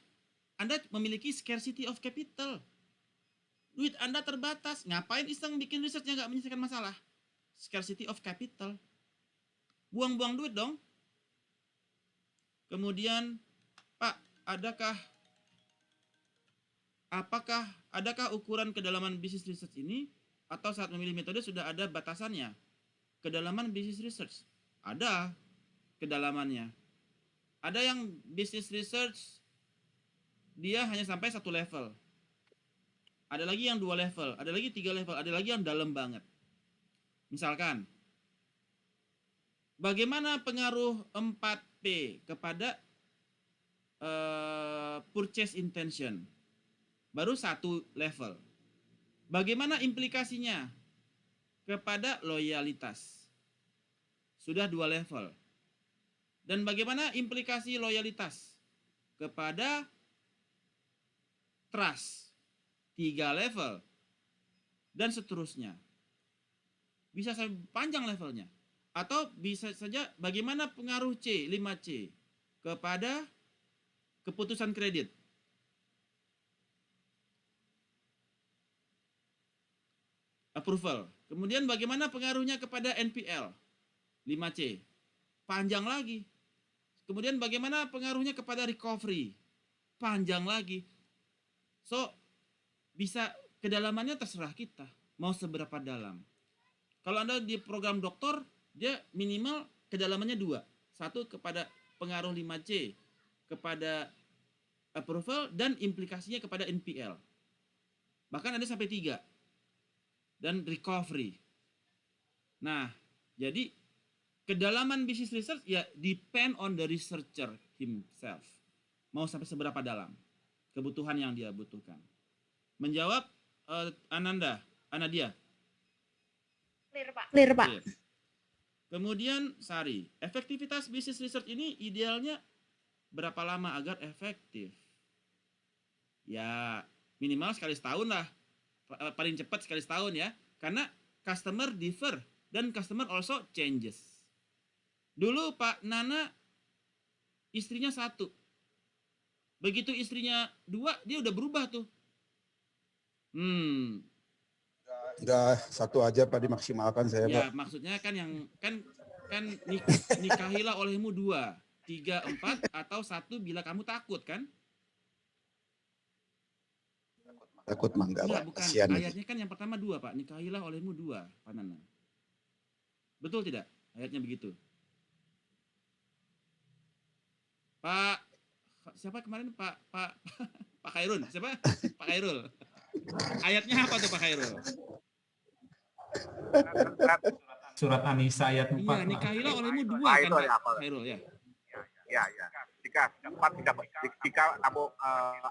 Anda memiliki scarcity of capital. Duit Anda terbatas. Ngapain iseng bikin research yang nggak menyelesaikan masalah? Scarcity of capital. Buang-buang duit dong. Kemudian, Pak, adakah ukuran kedalaman bisnis research ini atau saat memilih metode sudah ada batasannya. Kedalaman business research ada kedalamannya. Ada yang business research dia hanya sampai 1 level. Ada lagi yang 2 level, ada lagi 3 level, ada lagi yang dalam banget. Misalkan, bagaimana pengaruh 4P kepada purchase intention? Baru 1 level. Bagaimana implikasinya kepada loyalitas? Sudah 2 level. Dan bagaimana implikasi loyalitas kepada trust? 3 level. Dan seterusnya. Bisa sampai panjang levelnya. Atau bisa saja bagaimana pengaruh C, 5C kepada keputusan kredit. Approval. Kemudian bagaimana pengaruhnya kepada NPL? 5C. Panjang lagi. Kemudian bagaimana pengaruhnya kepada recovery? Panjang lagi. So, bisa kedalamannya terserah kita. Mau seberapa dalam. Kalau Anda di program doktor, dia minimal kedalamannya 2. 1 kepada pengaruh 5C, kepada approval, dan implikasinya kepada NPL. Bahkan ada sampai 3. Dan recovery. Nah, jadi kedalaman business research ya depend on the researcher himself. Mau sampai seberapa dalam kebutuhan yang dia butuhkan. Menjawab Anadia. Clear, Pak. Clear. Kemudian Sari, efektivitas business research ini idealnya berapa lama agar efektif? Ya minimal sekali setahun lah. Paling cepat sekali setahun ya. Karena customer differ dan customer also changes. Dulu Pak Nana istrinya 1. Begitu istrinya 2, dia udah berubah tuh. Enggak, 1 aja Pak dimaksimalkan saya, Ya, Pak. maksudnya kan yang kan nikahilah olehmu 2, 3, 4 atau 1 bila kamu takut kan? Takut mah enggak, Pak. Bukan. Kasihan. Ayatnya kan yang pertama 2, Pak. Nikahilah olehmu 2, Pak Nana. Betul tidak? Ayatnya begitu. Pak siapa kemarin Pak Khairun? Siapa? Pak Khairul. Ayatnya apa tuh Pak Khairul? Surat An-Nisa ayat 4. Iya, nikahilah olehmu 2 kan Pak Khairul ya. Ya. Jika kamu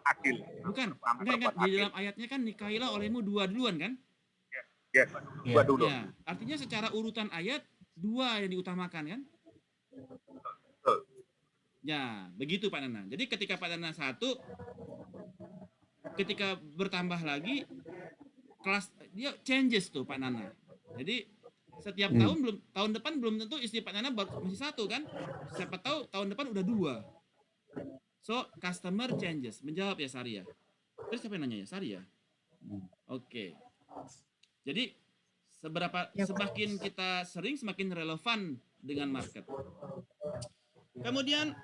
adil. Bukan. Enggak. Di dalam ayatnya kan nikahilah olehmu 2 duluan kan? Yes. 2 dulu. Ya, artinya secara urutan ayat 2 yang diutamakan kan? Ya, begitu Pak Nana. Jadi ketika Pak Nana 1, ketika bertambah lagi kelas dia changes tuh Pak Nana. Jadi setiap tahun depan belum tentu istri Pak Nana masih 1 kan? Siapa tahu tahun depan udah 2. So, customer changes. Menjawab ya Sari ya. Terus siapa yang nanya ya? Sari ya? Oke. Jadi semakin kita sering semakin relevan dengan market. Kemudian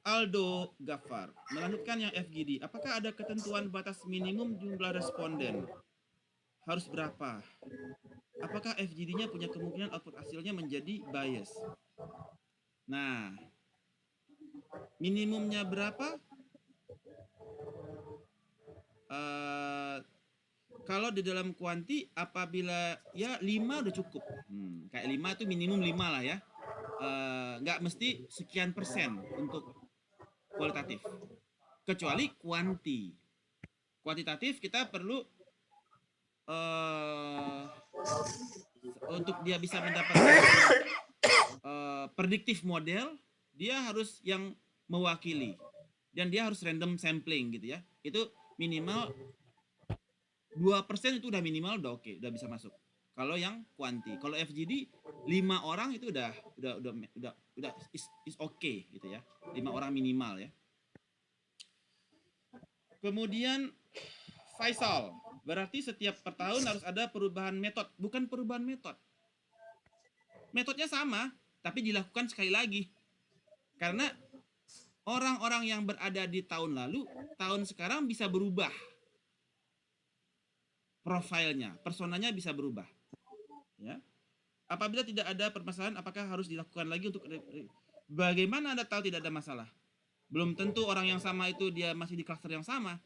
Aldo Ghaffar melanjutkan yang FGD. Apakah ada ketentuan batas minimum jumlah responden? Harus berapa? Apakah FGD-nya punya kemungkinan output hasilnya menjadi bias? Nah, minimumnya berapa? Kalau di dalam kuanti apabila ya 5 udah cukup. Kayak 5 itu minimum 5 lah ya. Nggak mesti sekian persen untuk kualitatif. Kecuali kuantitatif kita perlu untuk dia bisa mendapatkan predictive model, dia harus yang mewakili dan dia harus random sampling gitu ya. Itu minimal 2% itu udah minimal, udah oke, udah bisa masuk. Kalau yang kuanti, kalau FGD 5 orang itu udah is okay gitu ya. 5 orang minimal ya. Kemudian Faisal, berarti setiap per tahun harus ada perubahan metode, bukan perubahan metode. Metodenya sama, tapi dilakukan sekali lagi. Karena orang-orang yang berada di tahun lalu, tahun sekarang bisa berubah. profilnya, personanya bisa berubah. Ya. Apabila tidak ada permasalahan, apakah harus dilakukan lagi untuk bagaimana Anda tahu tidak ada masalah? Belum tentu orang yang sama itu dia masih di klaster yang sama.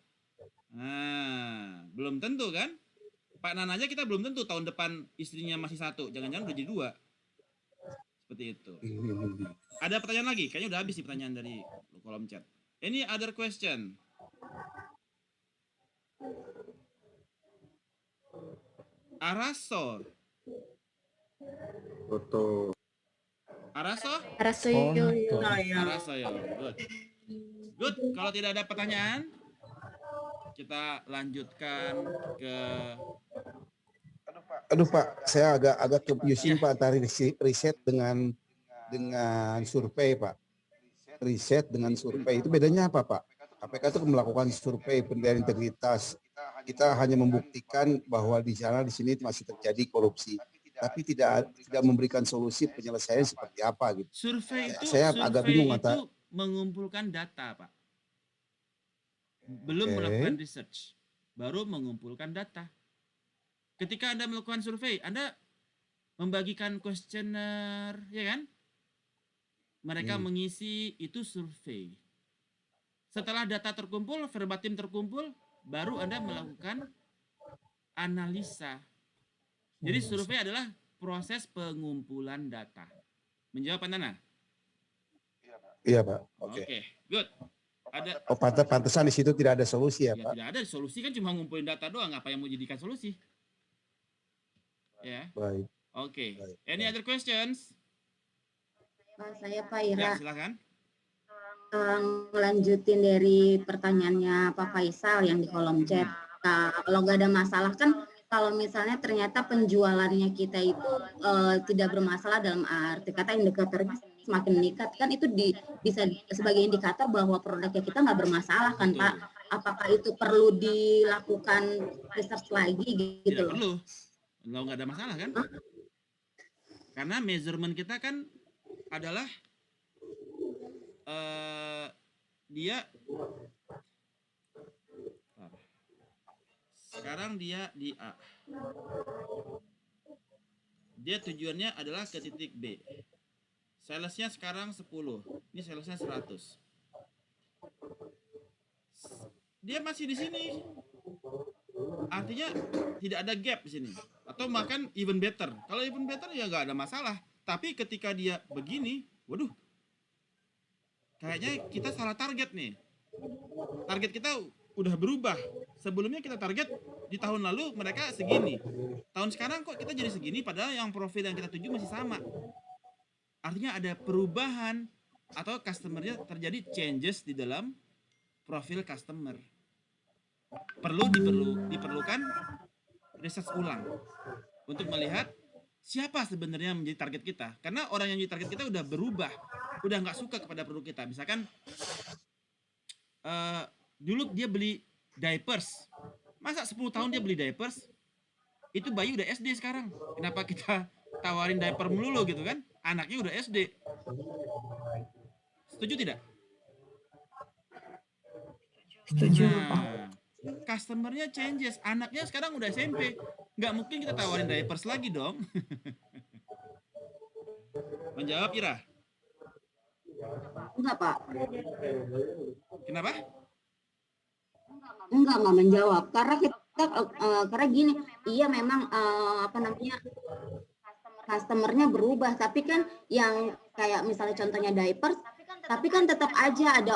Nah, belum tentu kan? Pak Nan aja kita belum tentu tahun depan istrinya masih satu, jangan-jangan udah jadi dua. Seperti itu. Ada pertanyaan lagi? Kayaknya udah habis sih pertanyaan dari kolom chat. Any other question? Araso. Foto. Araso? Araso yo. Araso yo. Good. Good. Kalau tidak ada pertanyaan, kita lanjutkan ke. Aduh Pak, saya agak confusing Pak antara riset dengan survei Pak. Riset dengan survei itu bedanya apa Pak? KPK itu melakukan survei penilaian integritas. Kita hanya membuktikan bahwa di sini masih terjadi korupsi, tapi tidak memberikan solusi penyelesaian seperti apa gitu. Survei itu saya agak bingung itu mengumpulkan data Pak. Belum melakukan research, baru mengumpulkan data. Ketika Anda melakukan survei, Anda membagikan kuesioner, ya kan? Mereka mengisi, itu survei. Setelah data terkumpul, verbatim terkumpul, baru Anda melakukan analisa. Jadi survei adalah proses pengumpulan data. Menjawab Pak Nana? Iya Pak. Oke, good. Ada. Pantesan di situ tidak ada solusi ya Pak? Tidak ada solusi, kan cuma ngumpulin data doang. Apa yang mau jadikan solusi? Ya. Baik. Oke. Any other questions? Pak, saya Pak Ira. Ya, silakan. Lanjutin dari pertanyaannya Pak Faisal yang di kolom chat. Kalau nggak ada masalah kan, kalau misalnya ternyata penjualannya kita itu tidak bermasalah dalam arti kata indikatornya semakin meningkat, kan itu bisa sebagai indikator bahwa produknya kita nggak bermasalah kan Pak. Apakah itu perlu dilakukan research lagi gitu? Tidak perlu. Kalau nggak ada masalah kan? Karena measurement kita kan adalah dia sekarang dia di A. Dia tujuannya adalah ke titik B. Salesnya sekarang 10. Ini salesnya 100. Dia masih di sini. Artinya tidak ada gap di sini. Atau bahkan even better. Kalau even better ya nggak ada masalah. Tapi ketika dia begini, waduh, kayaknya kita salah target nih. Target kita udah berubah. Sebelumnya kita target di tahun lalu mereka segini. Tahun sekarang kok kita jadi segini padahal yang profil yang kita tuju masih sama. Artinya ada perubahan atau customernya terjadi changes di dalam profil customer. Diperlukan research ulang untuk melihat siapa sebenarnya menjadi target kita. Karena orang yang menjadi target kita udah berubah, udah nggak suka kepada produk kita. Misalkan dulu dia beli diapers, masa 10 tahun dia beli diapers, itu bayi udah SD sekarang. Kenapa kita tawarin diaper melulu gitu kan? Anaknya udah SD. Setuju tidak? Setuju. Nah, customernya changes. Anaknya sekarang udah SMP. Nggak mungkin kita tawarin diapers lagi dong. Menjawab Ira? Enggak Pak. Kenapa? Enggak menjawab. Karena kita karena gini, iya memang customernya berubah, tapi kan yang kayak misalnya contohnya diapers, tapi kan tetap aja ada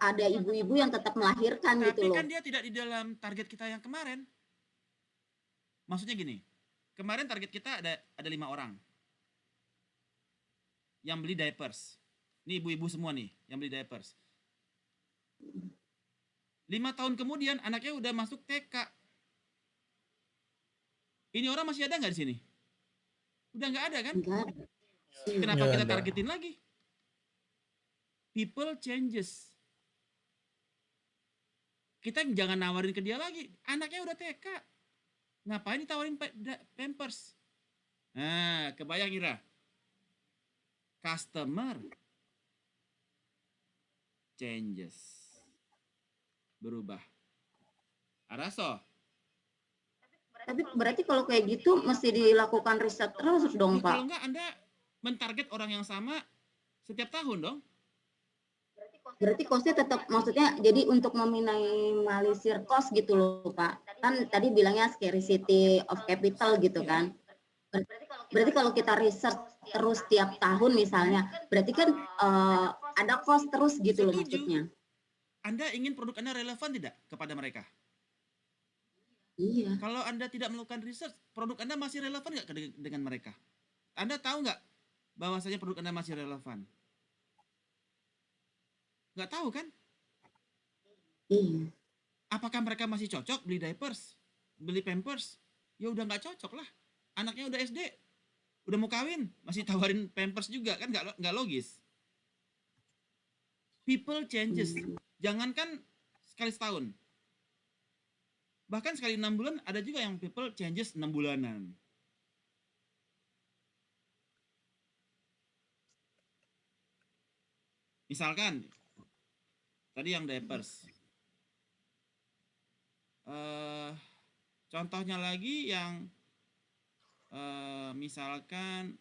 ada ibu-ibu yang tetap melahirkan gitu loh. Tapi kan dia tidak di dalam target kita yang kemarin. Maksudnya gini, kemarin target kita ada 5 orang yang beli diapers. Ini ibu-ibu semua nih yang beli diapers. 5 tahun kemudian anaknya udah masuk TK. Ini orang masih ada nggak di sini? Udah nggak ada kan? Enggak. Kenapa kita targetin lagi? People changes. Kita jangan nawarin ke dia lagi. Anaknya udah TK. Ngapain ditawarin Pampers? Nah, kebayang Ira. Customer changes. Berubah. Araso. Tapi berarti kalau kayak gitu mesti dilakukan riset terus dong, Ya, Pak. kalau enggak Anda mentarget orang yang sama setiap tahun dong. Berarti cost-nya tetap, maksudnya jadi untuk meminimalisir cost gitu loh, Pak. Kan tadi bilangnya scarcity of capital gitu kan. Berarti kalau kita riset terus tiap tahun misalnya, berarti kan ada cost terus gitu loh maksudnya. Anda ingin produk Anda relevan tidak kepada mereka? Iya. Kalau Anda tidak melakukan riset, produk Anda masih relevan nggak dengan mereka? Anda tahu nggak bahwasanya produk Anda masih relevan? Nggak tahu kan? Iya. Apakah mereka masih cocok beli diapers, beli pampers? Ya udah nggak cocok lah. Anaknya udah SD, udah mau kawin, masih tawarin pampers juga kan nggak logis. People changes. Jangankan sekali setahun. Bahkan sekali 6 bulan ada juga yang people changes 6 bulanan. Misalkan tadi yang diapers. Contohnya lagi yang misalkan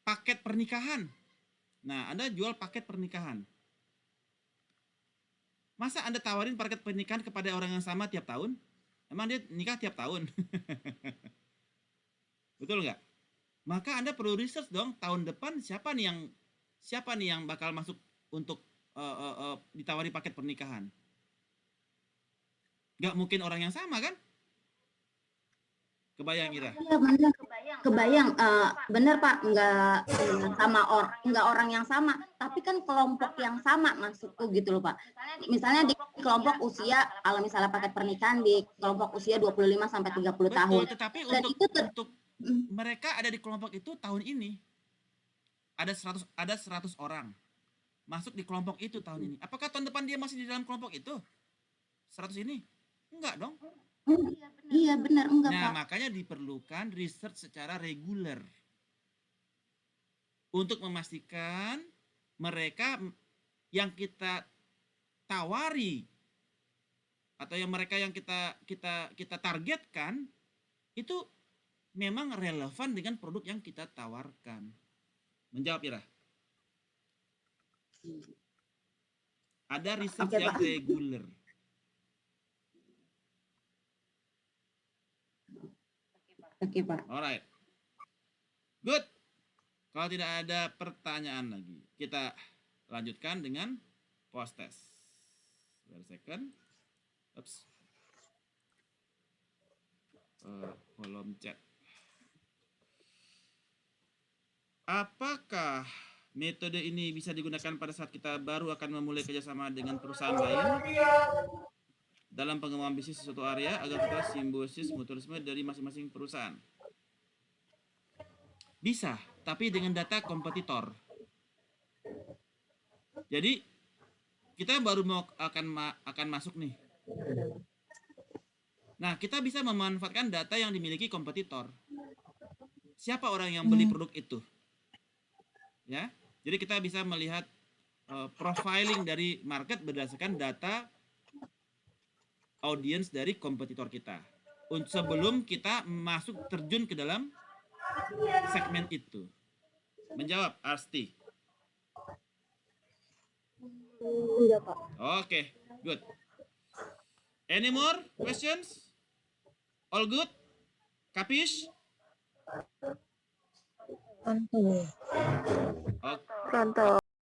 paket pernikahan. Nah, Anda jual paket pernikahan. Masa Anda tawarin paket pernikahan kepada orang yang sama tiap tahun? Emang dia nikah tiap tahun? Betul nggak? Maka Anda perlu research dong, tahun depan siapa nih yang bakal masuk untuk ditawari paket pernikahan? Nggak mungkin orang yang sama kan? Kebayang Ira? Iya benar, kebayang. Benar Pak, nggak orang yang sama, tapi kan kelompok yang sama maksudku gitu loh Pak. Misalnya di kelompok usia, kalau misalnya paket pernikahan di kelompok usia 25 sampai 30 tahun. Betul, tetapi Dan untuk mereka ada di kelompok itu tahun ini. Ada 100 orang masuk di kelompok itu tahun ini. Apakah tahun depan dia masih di dalam kelompok itu? 100 ini? Enggak dong. Iya benar, enggak Nah, Pak. makanya diperlukan research secara reguler untuk memastikan mereka yang kita tawari atau yang mereka yang kita targetkan itu memang relevan dengan produk yang kita tawarkan. Menjawab Ira? Ada research yang reguler. Oke Pak. Alright. Good. Kalau tidak ada pertanyaan lagi, kita lanjutkan dengan post test. Wait a second. Oops. Kolom chat. Apakah metode ini bisa digunakan pada saat kita baru akan memulai kerjasama dengan perusahaan lain dalam pengembangan bisnis di suatu area agar kita simbiosis mutualisme dari masing-masing perusahaan? Bisa, tapi dengan data kompetitor. Jadi kita baru akan masuk nih. Nah, kita bisa memanfaatkan data yang dimiliki kompetitor. Siapa orang yang beli produk itu? Ya, jadi kita bisa melihat profiling dari market berdasarkan data audiens dari kompetitor kita sebelum kita masuk terjun ke dalam segmen itu. Menjawab Arsti? Iya Pak. Oke, good. Any more questions? All good? Kapish? Pronto. Okay. Pronto.